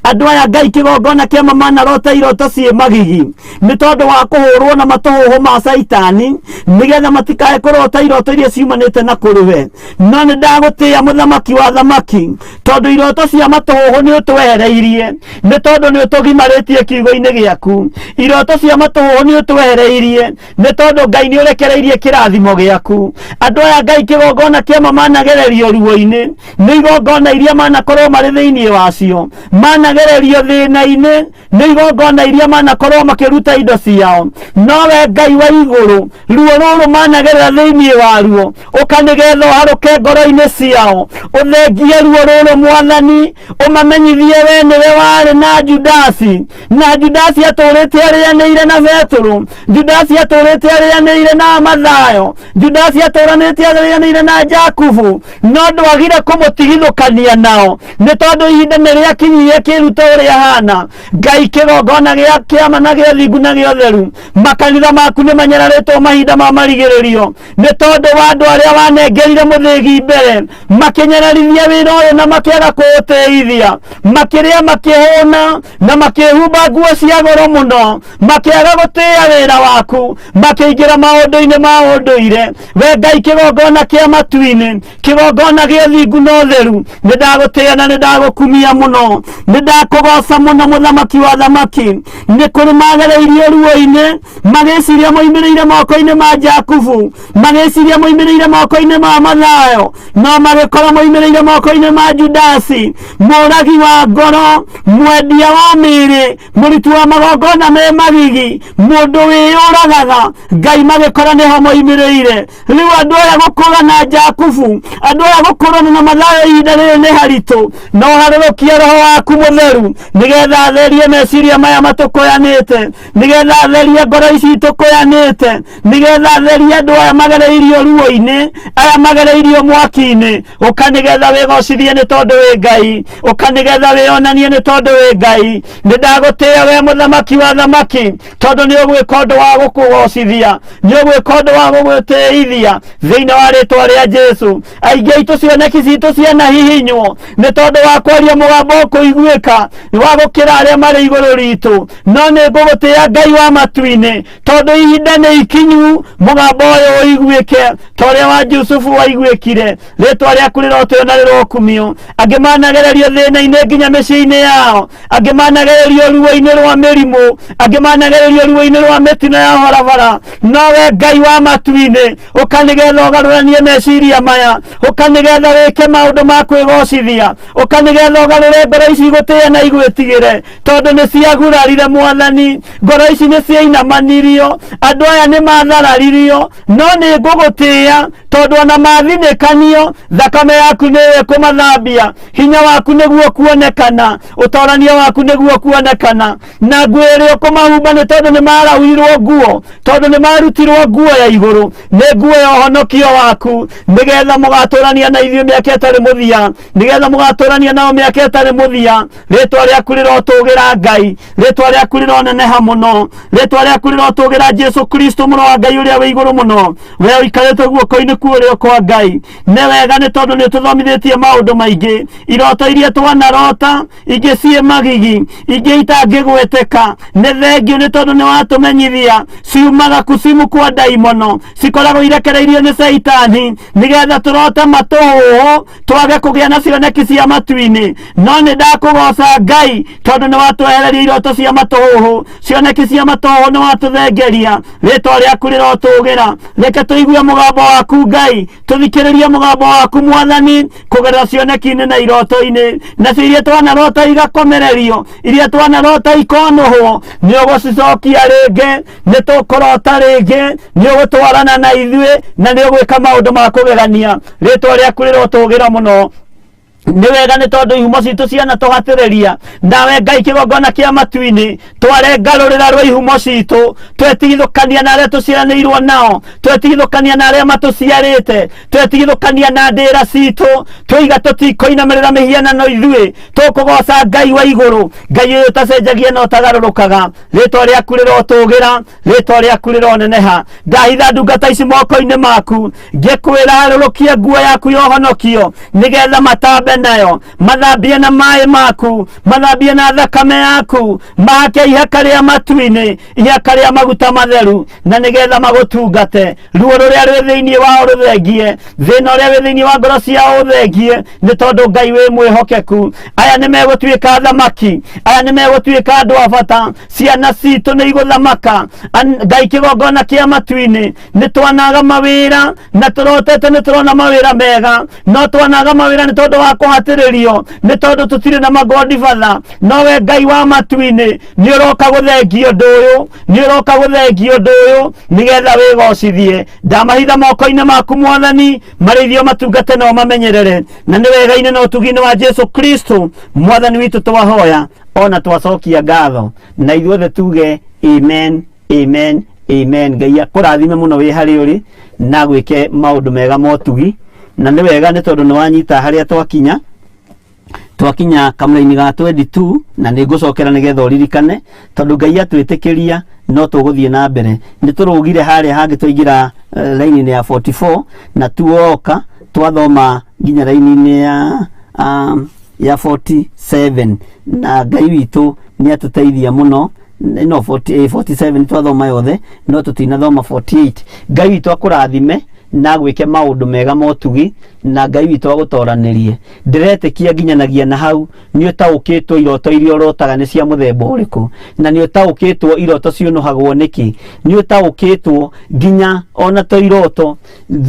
andũ aya Ngai kĩgongona kĩama manarota iroto ciĩ magigi nĩ tondũ wa kũhũrwo na matũhũhũ ma Saitani nĩgetha matikae kũrota iroto iria ciumanĩte na kũrĩwe no nĩ ndagũtĩĩa mũthamaki wa thamaki tondũ iroto cia matũhũhũ nĩ ũtwehereirie nĩ tondũ nĩ ũtũgimarĩtie kiugo-inĩ gĩaku iroto cia matũhũhũ nĩ ũtwehereirie nĩ tondũ Ngai nĩ ũrekereirie kĩrathimo gĩaku andũ aya Ngai kĩgongona kĩama managererio ruo-inĩ nĩ igongona iria manakorwo marĩ thĩinĩ wacio managererio thĩna-inĩ nĩ igongona iria manakorwo makĩruta indo ciao nowe Ngai wa igũrũ ruo rũrũ managerera thĩinĩ waruo ũkanĩgetha ũharũke ngoro-inĩ ciao ũthengie ruo rũrũ Mwathani ũmamenyithie we nĩwe warĩ na Judasi atũrĩte arĩanĩire na Petero Judasi atũrĩte arĩanĩire na Mathayo Judasi atũranĩte arĩanĩire na Jakubu no ndwagire kũmũtigithũkania nao nĩ tondũ ihinda nĩ rĩakinyirie kĩruto ũrĩa hana Ngai kĩgongona gĩa kĩama na gĩa thingu na gĩa ũtheru makanitha maku nĩ manyararĩtwo mahinda ma marigĩrĩrio nĩ tondũ wa andũ arĩa wanengerire mũthĩgi mbere makĩnyararithia wĩra ũyũ na makĩaga kũũtĩithia makĩrĩa makĩhũna na makĩhumba nguo cia goro mũno makĩaga gũtĩĩa wĩra waku makĩingĩra maũndũ-inĩ ma ũndũire we Ngai kĩgongona kĩa matu-inĩ kĩgongona gĩa thingu na ũtheru nĩ ndagũtĩĩa na nĩ ndagũkumia mũno nĩ ndakũgoca mũno mũthamaki wa thamaki nĩ kũrĩ magereirio ruo-inĩ magĩciria moimĩrĩire moko-inĩ ma Jakubu, magĩciria moimĩrĩire moko-inĩ ma Mathayo, no magĩkora moimĩrĩire moko-inĩ ma Judasi, mũragi wa ngoro, mwendia wa mĩĩrĩ, mũruti wa magongona me magigi, mũndũ wĩyũragaga. Ngai magĩkora nĩho moimĩrĩire. Rĩu andũ aya gũkũrana Jakubu, andũ aya gũkũrana na Mathayo ihinda rĩrĩ nĩ haritũ. No harũrũkie Roho waku Mũtheru nĩgetha atherie meciria maya matũkũyanĩte, nĩgetha atherie ngoro ici itũkũyanĩte, nĩgetha atherie andũ aya magereirio ruo-inĩ, aya magereirio mwaki-inĩ. Ũka nĩgetha wĩgocithie nĩ tondũ wĩ Ngai, ũka nĩgetha wĩonanie nĩ tondũ wĩ Ngai. Nĩndagũtĩĩa we mũthamaki wa thamaki, tondũ nĩ ũgwĩka ũndũ wa gũkũgocithia, nĩ ũgwĩka ũndũ wa gũgũtĩithia thĩinĩ wa rĩtwa rĩa Jesu. Aingĩ aitũ cioneki citũ cianahihinywo nĩ tondũ wa kwaria mũgambo ũkũiguĩka wa gũkĩra arĩa marĩ igũrũ ritũ, no nĩ ngũgũtĩĩa Ngai wa matu-inĩ, tondũ ihinda nĩ ikinyu mũgambo ũyũ ũiguĩke ta ũrĩa wa Jusufu waiguĩkire. Rĩtwa rĩaku rĩrotĩo na rĩrokumio. Angĩ managererio thĩna-inĩ nginya mĩciĩ-inĩ yao, angĩ managererio ruo-inĩ rwa mĩrimũ, angĩ managererio ruo-inĩ rwa mĩtino ya barabara, no we Ngai wa matu-inĩ ũka nĩgetha ũgarũranie meciria maya, ũka nĩgetha wĩke maũndũ ma kwĩgocithia, ũka nĩgetha ũgarũre ngoro ici igũtĩe na igwĩtigĩre, tondũ nĩ ciagurarire Mwathani. Ngoro ici nĩ ciainamanirio, andũ aya nĩ mathararirio, no nĩ ngũgũtĩĩa tondũ ona mathinĩkanio thakame yaku nĩwe kũmathambia, hinya waku nĩguo kuonekana, ũtorania waku nĩguo kuonekana, na nguo ĩrĩa ũkũmahumba nĩ tondũ nĩ marahũirwo nguo, tondũ nĩ marutirwo nguo ya igũrũ, nĩ nguo ya ũhonokio waku, nĩgetha mũgatũrania na ithuĩ mĩaka ĩtarĩ mũthia, nĩgetha mũgatũrania nao mĩaka ĩtarĩ mũthia. Rĩtwa rĩaku rĩrotũgĩra Ngai, rĩtwa rĩaku rĩroneneha mũno, rĩtwa rĩaku rĩrotũgĩra Jesu Kristo mũno wa Ngai ũrĩa wĩ igũrũ mũno. We ũikarĩte guoko-inĩ kuo kwa Ngai, nĩ wega nĩ tondũ nĩ ũtũthomithĩtie maũndũ maingĩ, iroto iria twanarota, ingĩ ciĩ magigi, ingĩ itangĩgwĩtĩka. Nĩ thengio nĩ tondũ nĩ watũmenyithia ciumaga kusimu kwa ndaimono, cikoragwo irekereirio nĩ Saitani nĩgetha tũrote matũhũhũ twage kũgĩa na cioneki cia matu-inĩ. No nĩ ndakũgoca Ngai tondũ nĩ watwehereria iroto cia matũhũhũ, cioneki cia matũhũhũ nĩ watũthengeria. Rĩtwa rĩaku rĩrotũgĩra, reke tũigue mũgambo waku Ngai, tũthikĩrĩrie mũgambo waku Mwathani kũgerera cioneki-inĩ na iroto-inĩ, nacio iria twanarota igakomererio, iria twanarota ikonũhwo, nĩ ũgũcicokia rĩngĩ, nĩ tũkũrota rĩngĩ, nĩ ũgũtwarana na ithuĩ, na nĩ ũgwĩka maũndũ ma kũgegania. Rĩtwa rĩaku rĩrotũgĩra mũno. Nĩ wega nĩ tondũ ihumo citũ cianatũhatĩrĩria, nawe Ngai kĩgongona kĩa matu-inĩ twarenga rũrĩra rwa ihumo citũ, twetigithũkania na arĩa tũciaranĩirwo nao, twetigithũkania na arĩa matũciarĩte, twetigithũkania na ndĩra citũ, twiga tũtikũinamĩrĩra mĩhianano ithuĩ, tũkũgoca Ngai wa igũrũ, Ngai ũyũ ũtacenjagia na ũtagarũrũkaga. Rĩtwa rĩaku rĩrotũgĩra, rĩtwa rĩaku rĩroneneha. Ndahitha ndungata ici moko-inĩ maku, ngĩkwĩra harũrũkie nguo yaku ya ũhonokio, nĩgetha matambe nayo, mathambie na maĩ maku, mathambie na thakame yaku, mahake ihaka rĩa matu-inĩ, ihaka rĩa maguta matheru, na nĩgetha magũtungate. Ruo rũrĩa rwĩ thĩinĩ wao rũthengie, thĩna ũrĩa wĩ thĩinĩ wa ngoro ciao ũthengie, nĩ tondũ Ngai wĩ mwĩhokeku. Aya nĩ megũtuĩka thamaki, aya nĩ megũtuĩka andũ a bata, ciana citũ nĩ igũthamaka. Ngai kĩgongona kĩa matu-inĩ, nĩ twanaga mawĩra na tũrotete nĩ tũrona mawĩra mega, no twanaga mawĩra nĩ tondũ wa kũhatĩrĩrio, nĩ tondũ tũtirĩ na magodi batha. No we Ngai wa matu-inĩ nĩ ũroka gũthengio ũndũ ũyũ, nĩ ũroka gũthengio ũndũ ũyũ, nĩgetha wĩgocithie. Ndamahitha moko-inĩ maku Mwathani, marĩithio matungate nao mamenyerere, na nĩ wega-inĩ na ũtugi-inĩ wa Jesu Kristo Mwathani witũ twahoya, ona twacokia ngatho, na ithuothe tuge amen, amen, amen. Ngai akũrathime mũno wĩ harĩa ũrĩ, na gwĩke maũndũ mega ma ũtugi. Na nĩ wega nĩ tondũ nĩ wanyita harĩa twakinya kamũra-inĩ ga 22, na nĩ ngũcokera nĩgetha ũririkane, tondũ Ngai atwĩtĩkĩria no tũgũthiĩ na mbere. Nĩ tũrũgire harĩa hangĩ twaingĩra raini-inĩ ya 44, na tuoka twathoma nginya raini-inĩ ya 47, na Ngai witũ nĩ atũteithia mũno. No 47 twathoma yothe, no tũtinathoma 48. Ngai witũ akũrathime, na gwike maundu mega motugi na Ngai witu agutoranirie ndiretekia nginyanagia na hau ni utaukitwo iroto iria urotaga ni cia muthemba uriku na ni utaukitwo iroto cionohagwo niki ni utaukitwo nginya ona to iroto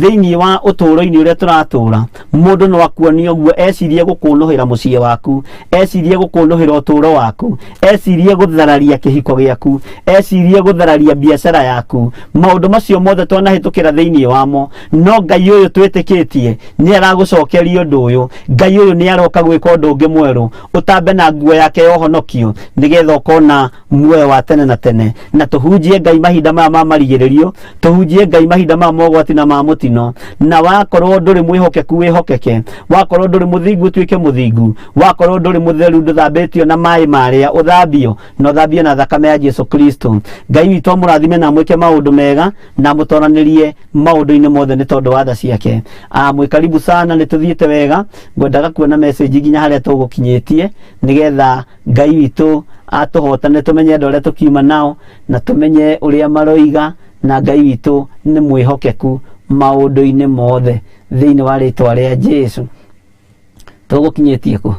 thiini wa uturo-ini uria turatura mundu no akuonia uguo ecirie gukunuhira mucie waku ecirie gukunuhira uturo waku ecirie guthararia kihiko giaku ecirie guthararia biashara yaku maundu macio mothe twanahitukira thiini wamo no Ngai uyu twitikitie ni aragucokeria undu uyu Ngai uyu ni aroka gwika undu ungi mweru utambe na nguo yake yohonokio nigetha ukona muoyo wa tene na tene na tuhunjie Ngai mahinda ma marigiririo tuhunjie Ngai mahinda ma mogwati na ma mutino na wakorwo nduri mwihokeku wihokeke wakorwo nduri muthingu twike muthingu wakorwo nduri mutheru nduthambitio na mai maria uthambio no thambio na thakame ya Jesu Kristo Ngai witu amurathime na mwike maundu mega na mutoranirie maundu-ini mothe ni tondu wa tha ciake mwi karibu sana ni tuthiite wega ngwendaga kuona message nginya haria tugukinyitie nigetha Ngai witu atuhotane tumenye andu aria tukiuma nao na tumenye uria maroiga na Ngai witu ni mwihokeku maundu-ini mothe thiini wa ritwa ria Jesu tugukinyitie ku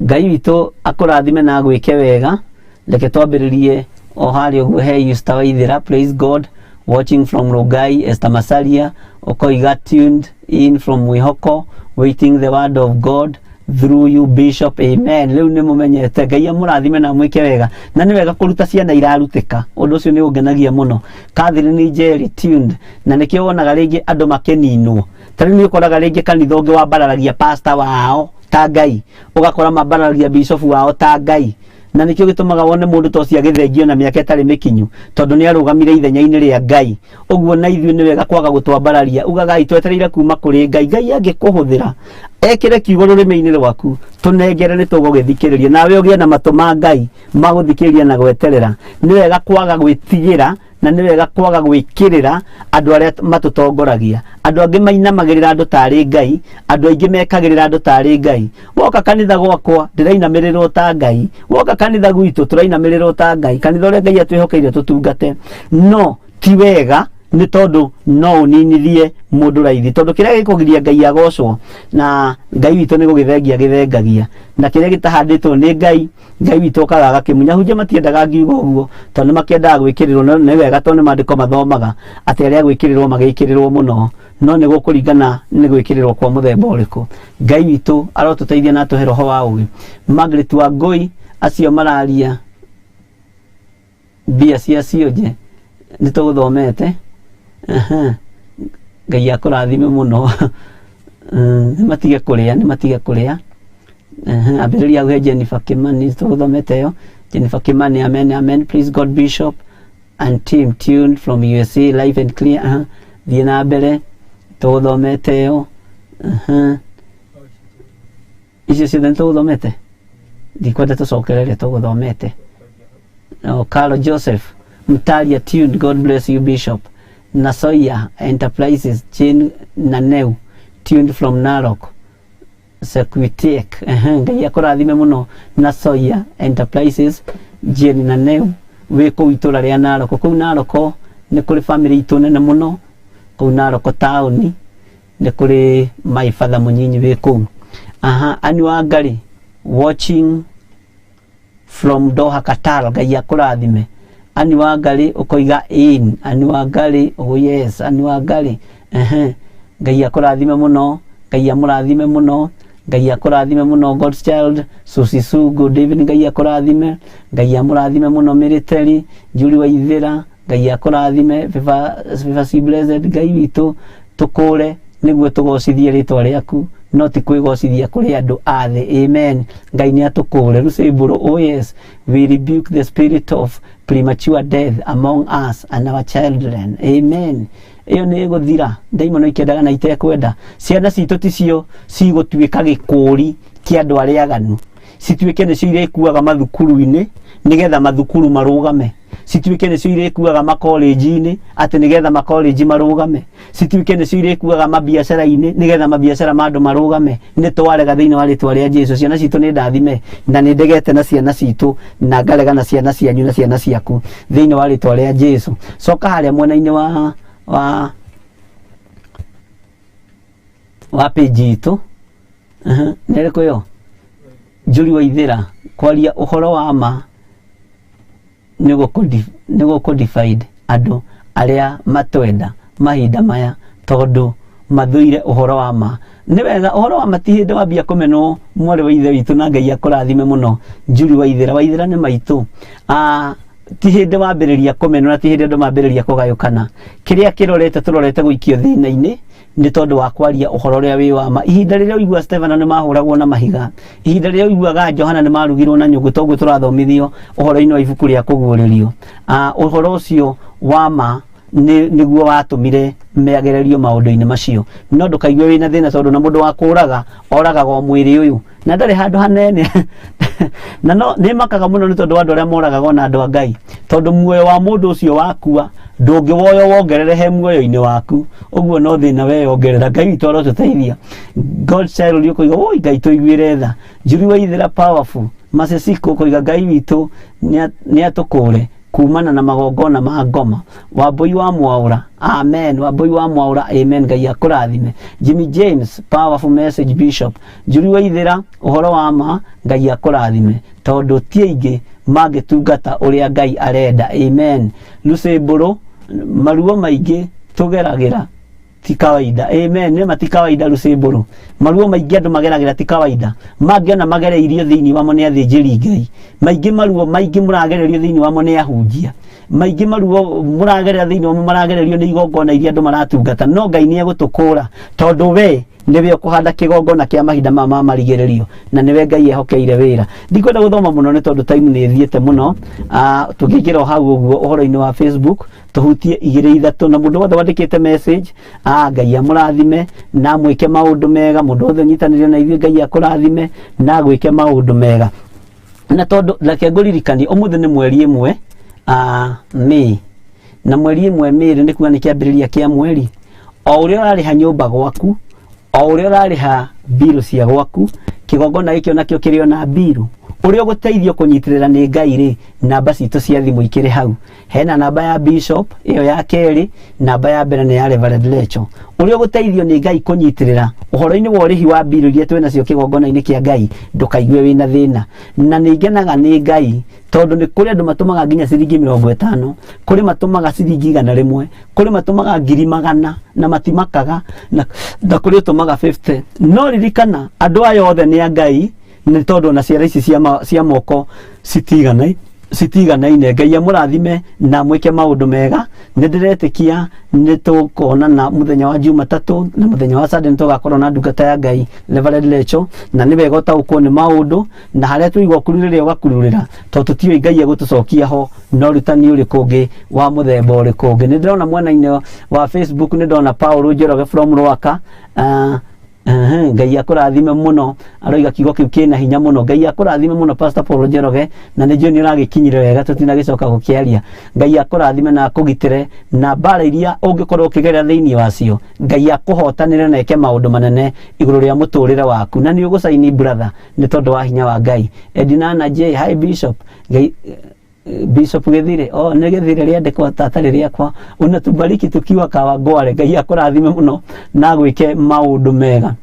Ngai witu akurathime na gwike wega reke twambiririe o haria uguo he Esther Waithira praise God watching from Rogai Esther Masalia okoiga tuned in from Wihoko waiting the word of God through you bishop amen riu ni mumenyete Ngai amurathime na mwike wega na ni wega kuruta ciana irarutika undu ucio ni ungenagia muno Catherine Jerry tuned na nikio wonaga ringi andu makeninwo tari ni ukoraga ringi kanitha ungi wambararagia pastor wao ta Ngai ugakora mambararagia bishop wao ta Ngai na nikio gitumaga wone mundu tocia githengio na miaka itari mikinyu tondu ni arugamire ithenya-ini ria Ngai uguo na ithuĩ ni wega kwaga gutwambararia ugagai twetereire kuma kuri Ngai Ngai angikuhuthira ekire kiugo rurimi-ini rwaku tunengere ni tugugithikiriria nawe ugie na matu ma Ngai maguthikiriria na gweterera ni wega kwaga gwitigira na ni wega kwaga gwikirira andu aria matutongoragia andu angi mainamagirira andu tari Ngai andu aingi mekagirira andu tari Ngai woka kanitha gwakwa ndirainamirirwo ta Ngai woka kanitha gwitu turainamirirwo ta Ngai kanitha uria Ngai atwihokeire tutungate no ti wega ni tondu no uninithie mundu raithi tondu kiria gikugiria Ngai agocwo na Ngai witu ni gugithengia githengagia na kiria gitahanditwo ni Ngai Ngai witu okaga gakimunya hunje matiendaga ngiuga uguo tondu makiendaga gwikirirwo ni wega tondu mandiko mathomaga ati aria gwikirirwo magikirirwo muno no ni gukuringana ni gwikirirwo kwa muthemba uriku Ngai witu arotuteithia na atuhe roho wa ugi Margaret wa Ngoi acio mararia bia cia cionje ni tuguthomete Ngai akurathime muno nimatige kuria ambiriria uhe Jennifer Kimani tuguthomete yo Jennifer Kimani amen amen praise God bishop and team tuned from USA live and clear thie na mbere tuguthomete yo icio ciothe tuguthomete ndikwenda tucokerere tuguthomete Carlo Joseph Mtalia tuned God bless you bishop Nasoya Enterprises Jane Naneu tuned from Narok Sequitek Ngai akurathime muno Nasoya Enterprises Jane Naneu wiko itura ria Narok kuu Narok ni kuri family itu nene muno kuu Narok town ni kuri my father munyinyi wiko ani wa Ngai watching from Doha Qatar Ngai akurathime ani wa Ngai ukoiga in ani wa Ngai oh yes ani wa Ngai Ngai akurathime muno Ngai amurathime muno Ngai akurathime muno God's child Susisu good evening Ngai akurathime Ngai amurathime muno military Julie Waithira Ngai akurathime viva si blessed Ngai witu tukure niguo tugocithie ritwa riaku no ti kwigocithia kuri andu athe amen Ngai ni atukure ruseburo oh yes we rebuke the spirit of premature death among us and our children amen iyo ni guthira ndaimono ikendaga na itekwenda ciana citu ticio cigutuika gikuri kia andu aria aganu cituike nicio irekuaga mathukuru-ini nigetha mathukuru marugame cituike nicio irikuaga makollege-ini ati nigetha makollege marugame, cituike nicio irikuaga mabiacara-ini nigetha mabiacara ma andu marugame. Ni twarega thiini wa ritwa ria Jesu. Ciana citu ni ndathime na ni ndegete na ciana citu na ngarega na ciana cianyu na ciana ciaku thiini wa ritwa ria Jesu. Coka haria mwena-ini wa page itu niriku yo Njuri wa Ithira kwaria uhoro wa ma nigo codified andu aria matwenda mahinda maya tondu mathuire uhoro wa ma. Ni wega uhoro wa ma ti hindi wambia kumenwo mwari wa ithe witu na Ngai akurathime muno. Njuri wa Ithira ni maitu ti hindi wambiriria kumenwo na ti hindi andu mambiriria kugayukana. Kiria kirorete turorete guikio thina-ini ni tondu wa kwaria uhoro ria wi wa ma. Ihinda riria uigua Stefano ni mahuragwo na mahiga, ihinda riria uiguaga Johana ni marugirwo na nyungu toguo turathomithio uhoro-ini wa ibuku ria kuguririo. Uhoro ucio wa ma niguo watumire meagererio maundu-ini macio. No ndukaigue wina thina tondu na mundu wa kuraga oragaga o mwiri uyu na ndari handu hanene na no ni makaga muno ni tondu andu aria moragaga na andu a Ngai, tondu muoyo wa mundu ucio wakua ndungiwoyo wongerere he muoyo-ini waku. Uguo no thina we ongerera. Ngai witu arotuteithia. God shall you kuiga oi Ngai tuiguire tha. Njuri wa Ithira powerful masesiko kuiga Ngai witu ni atukure kumana na magongona ma ngoma. Wambui wa Mwaura amen. Wambui wa Mwaura amen. Ngai akurathime. Jimmy James powerful message bishop. Njuri wa Ithira uhoro wa ma Ngai akurathime tondu ti aingi magitungata uria Ngai arenda amen. Lucemboro maruo maingi tugeragira ti kawaida amen. Ni mati kawaida Lucemboro maruo maingi andu mageragira ti kawaida. Mangiona magereirio thiini wamo ni athinjiri Ngai, maingi maruo maingi muragererio thiini wamo ni ahunjia, maingi maruo muragerera thiini wamo maragererio ni igongona iria andu maratungata. No Ngai ni egutukura tondu we niwe ukuhanda kigongona kia mahinda mama marigererio na niwe Ngai ehokeire wira. Ndikwenda guthoma muno ni tondu time ni thiete muno. Tungiingira hau uguo uhoro-ini wa Facebook tuhutie 2-3 na mundu wothe wandikite message Ngai amurathime na mwike maundu mega. Mundu wothe nyitanire na ithuĩ Ngai akurathime na gwike maundu mega. Na tondu reke nguririkanie umuthi ni mweri 1 Mei na mweri 1 Mei ni kuga ni kiambiriria kia mweri. O uria urariha nyumba gwaku, o uria urariha bill cia gwaku, kigongona gikio nakio kirio na bill uria guteithio kunyitirira ni Ngai ri, namba citu cia thimu ikiri hau. Hena namba ya bishop iyo ya keri, namba ya mbere ni ya Reverend Lecho. Uria guteithio ni Ngai kunyitirira uhoro-ini wa urihi wa bill iria twina cio kigongona-ini kia Ngai, ndukaigue wina thina. Na ningenaga ni Ngai tondu ni kuri andu matumaga nginya ciringi 50, kuri matumaga ciringi 100, kuri matumaga 100,000 na matimakaga na kuri utumaga 50. No ririkana andu aya othe ni a Ngai ni tondu na ciara ici cia moko citiganaine. Ngai amurathime na mwike maundu mega. Ni ndiretikia ni tukona na muthenya wa Jumatatu na muthenya wa Sunday tugakorwo na ndungata ya Ngai Reverend Lecho, na ni wega utaukwo ni maundu na haria tuigwa kururira ugakururira tondu tio Ngai egutucokia ho no rutani uri kungi wa muthemba uri kungi. Ni ndirona mwena-ini wa Facebook ni ndona Paul Njoroge from Rwaka. Ngai akurathime muno. Aroiga kiugo kiu kina hinya muno. Ngai akurathime muno Pastor Paul Njoroge na ni njoni uragikinyire wega tutinagicoka gukiaria. Ngai akurathime na akugitire na bara iria ungikorwo ukigerera thiini wacio. Ngai akuhotanire na eke maundu manene iguru ria muturire waku na ni ugucaini brother ni tondu wa hinya wa Ngai. Edinana J hi bishop. Ngai Bishop Githire ni Githire riandikwo tatari riakwa unatubariki tukiwa Kawangware. Ngai akurathime muno na gwike maundu mega.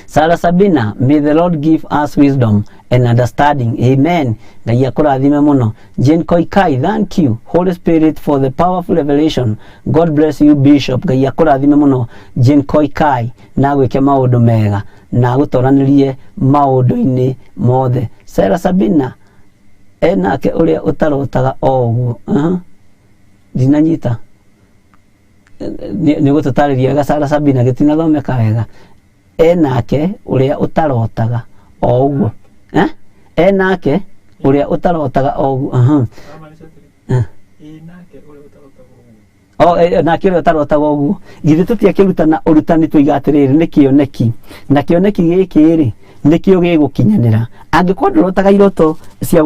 Sarah Sabina, may the Lord give us wisdom and understanding. Amen. Ngai akurathime muno. Jane Koikai, thank you Holy Spirit for the powerful revelation. God bless you Bishop. Ngai akurathime muno Jane Koikai na gwike maundu mega na gutoranirie maundu-ini mothe. Sarah Sabina enake uria utarotaga oguo dinanyita ni gututariria gasara Sabina gitinathomeka wega. Enake uria utarotaga oguo enake uria utarotaga oguo enake uria utarotaga na kĩrĩa tarotaga ũguo githĩ tũtiakĩrutana ũrutani tũiga atĩrĩrĩ nĩ kĩoneki na kĩoneki gĩkĩ rĩ nĩkĩo gĩgũkinyanĩra angĩkorwo ndũrotaga iroto cia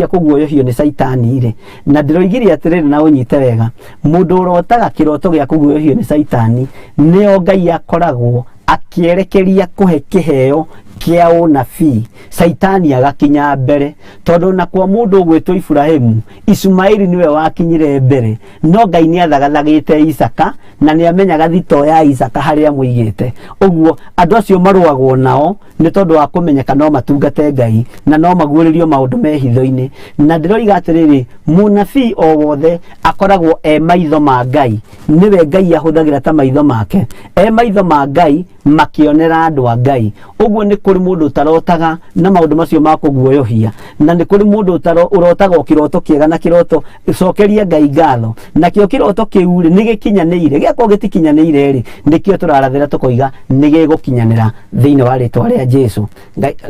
kũguoyohio nĩ caitani rĩ na ndĩroigire atĩrĩrĩ na ũnyite wega mũndũ ũrotaga kĩroto gĩa kũguoyohio nĩ caitani nĩo Ngai akoragwo akĩerekeria kũhe kĩheo kia ũnabii caitani agakinya mbere tondũ na kwa mũndũ ũgwĩtwo Ibrahimu Ismaili niwe wakinyire mbere no Ngai nĩathagathagĩte Isaka na nĩamenyaga thito ya Isaka harĩa mũigĩte ũguo andũ acio marũagwo nao nĩ tondũ wa kũmenyeka no matungate Ngai na no maguũrĩrio maũndũ mehitho-inĩ na ndĩroiga atĩrĩrĩ mũnabii o wothe akoragwo maitho ma Ngai nĩwe Ngai ahũthagĩra ta maitho make maitho ma Ngai makĩonera andũ a Ngai ũguo nĩ kũrĩ mũndũ utarotaga na maũndũ macio ma kũguoyohia na nĩ kũrĩ mũndũ urotaga kĩroto kĩega na kĩroto cokeria Ngai ngatho na kĩo kĩroto kĩu rĩ nĩ gĩkinyanĩire gĩakorwo gĩtikinyanĩire rĩ nĩkĩo tũrarathĩra tũkoiga nĩ gĩgũkinyanĩra thĩinĩ wa rĩtwa rĩa Jesu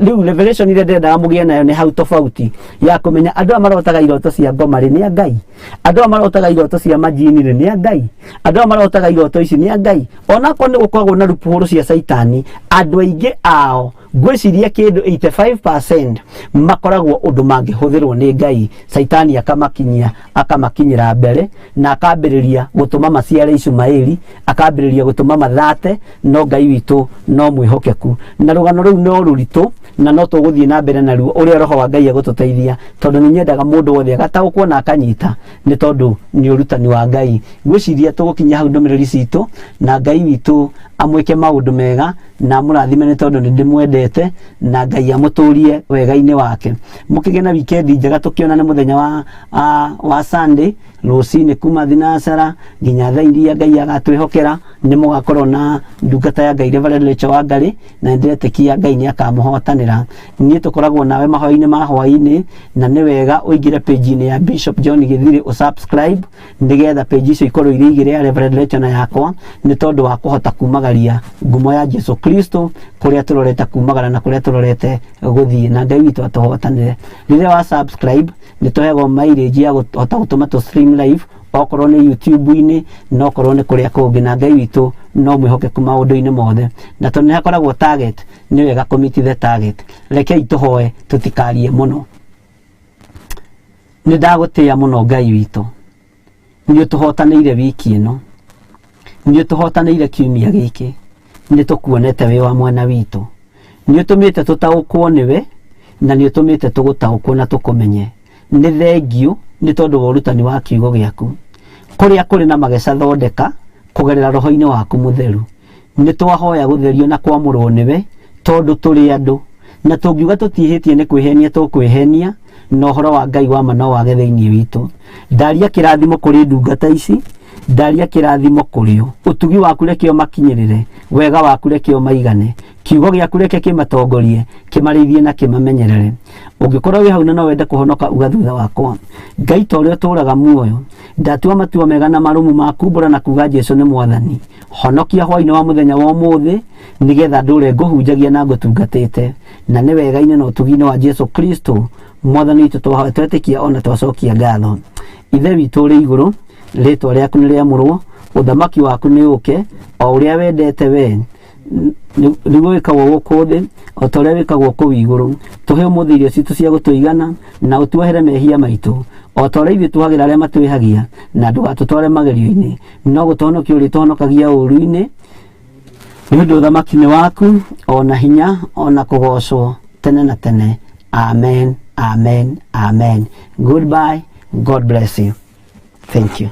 rĩu revelation ile ndendaga mũgĩe nayo nĩ hau tofauti ya kũmenya andũ a marotaga iroto cia ngoma rĩ nĩ a Ngai andũ a marotaga iroto cia majini rĩ nĩ a Ngai andũ a marotaga iroto ici nĩ a Ngai onakorwo nĩ gũkoragwo na rũpuhũrũ cia caitani andũ aingĩ ao gwĩciria kĩndũ 85% makoragwo ũndũ mangĩhũthĩrwo nĩ Ngai caitani akamakinyĩra mbere na akambĩrĩria gũtũma maciare Ismaili akambĩrĩria gũtũma mathate no Ngai witũ no mwĩhokeku na rũgano rũu no rũritũ na no tũgũthiĩ na mbere naruo ũrĩa roho wa Ngai agũtũteithia tondũ nĩ nyendaga mũndũ wothe agataũkwo na akanyita nĩ tondũ nĩ ũrutani wa Ngai gwĩciria tũgũkinya hau ndũmĩrĩri citũ na Ngai witũ amwĩke maũndũ mega na mũrathime nĩ tondũ nĩ ndĩmwendete na Ngai amũtũrie wega-inĩ wake mũkĩgĩa na weekend njega tũkĩonane mũthenya wa Sunday rũcinĩ kuma thinacara nginya thaa iria Ngai agatwĩhokera nĩ mũgakorwo na ndungata ya Ngai Reverend Rachel wa Ngarĩ na ndĩretĩkia Ngai nĩ akamũhotanĩra niĩ tũkoragwo nawe Mahoya-inĩ ma hwaĩ-inĩ na nĩ wega ũingĩre page-inĩ ya Bishop John Gĩthiri ũsubscribe nĩgetha page icio ikorwo irĩ igĩrĩ ya Reverend Rachel na yakwa nĩ tondũ wa kũhota kumagaria ngumo ya Jesu Kristo kũrĩa tũrorete kumagara na kũrĩa tũrorete gũthiĩ na Ngai witũ atũhotanĩre rĩrĩa wa subscribe nĩ tũheagwo mileage ya kũhota gũtũma tũ stream live okorwo nĩ YouTube-inĩ no okorwo nĩ kũrĩa kũngĩ na Ngai witũ no mwĩhokeku maũndũ-inĩ mothe na tondũ nĩ hakoragwo target nĩ wega commit the target rekei tũhoe tũtikarie mũno nĩ ndagũtĩĩa mũno Ngai witũ nĩ ũtũhotanĩire wiki ĩno nĩ ũtũhotanĩire kiumia gĩkĩ nĩ tũkuonete wĩ wa mwana witũ nĩ ũtũmĩte tũtaũkwo nĩwe na nĩ ũtũmĩte tũgũtaũkwo na tũkũmenye nĩ thengio nĩ tondũ wa ũrutani wa kiugo gĩaku kũrĩa kũrĩ na mageca thondeka kũgerera roho-inĩ waku mũtheru nĩ twahoya gũtherio na kwamũrwo nĩwe tondũ tũrĩ andũ na tũngiuga tũtiĩhĩtie nĩ kwĩhenia tũkwĩhenia na ũhoro wa Ngai wa ma no wage thĩinĩ witũ ndaria kĩrathimo kũrĩ ndungata ici ndaria kĩrathimo kũrĩo ũtugi waku reke makinyĩrĩre wega waku reke maigane kiugo gĩaku reke kĩmatongorie kĩmarĩithie na kĩmamenyerere ũngĩkorwo wĩ hau na no wende kũhonoka uga thutha wakwa Ngai ta ũrĩa ũtũũraga muoyo ndatua matua mega na marũmu makumbũra na kuga Jesu nĩ mwathani honokia hwaĩ-inĩ wa mũthenya wa ũmũthĩ nĩgetha ndũre ngũhunjagia na ngũtungatĩte na nĩ wega-inĩ na ũtugi-inĩ wa Jesu Kristo mwathani witũ twetĩkia ona twacokia ngatho ithe witũ ũrĩ igũrũ rĩtwa rĩaku nĩ rĩamũrwo ũthamaki waku nĩ ũke o ũrĩa wendete we nĩguo wĩkagwo gũkũ thĩ o ta ũrĩa wĩkagwo kũu igũrũ tũhe ũmũthĩ irio citũ cia gũtũigana na ũtuohere mehia maitũ o ta ũrĩa ithuĩ tuhagĩra arĩa matwĩhagia na ndũgatũtware magerio-inĩ no gũtũhonokia ũrĩtũhonokagia ũũru-inĩ nĩ ũndũ ũthamaki-inĩ waku ona hinya ona kũgocwo tene na tene amen amen amen goodbye God bless you thank you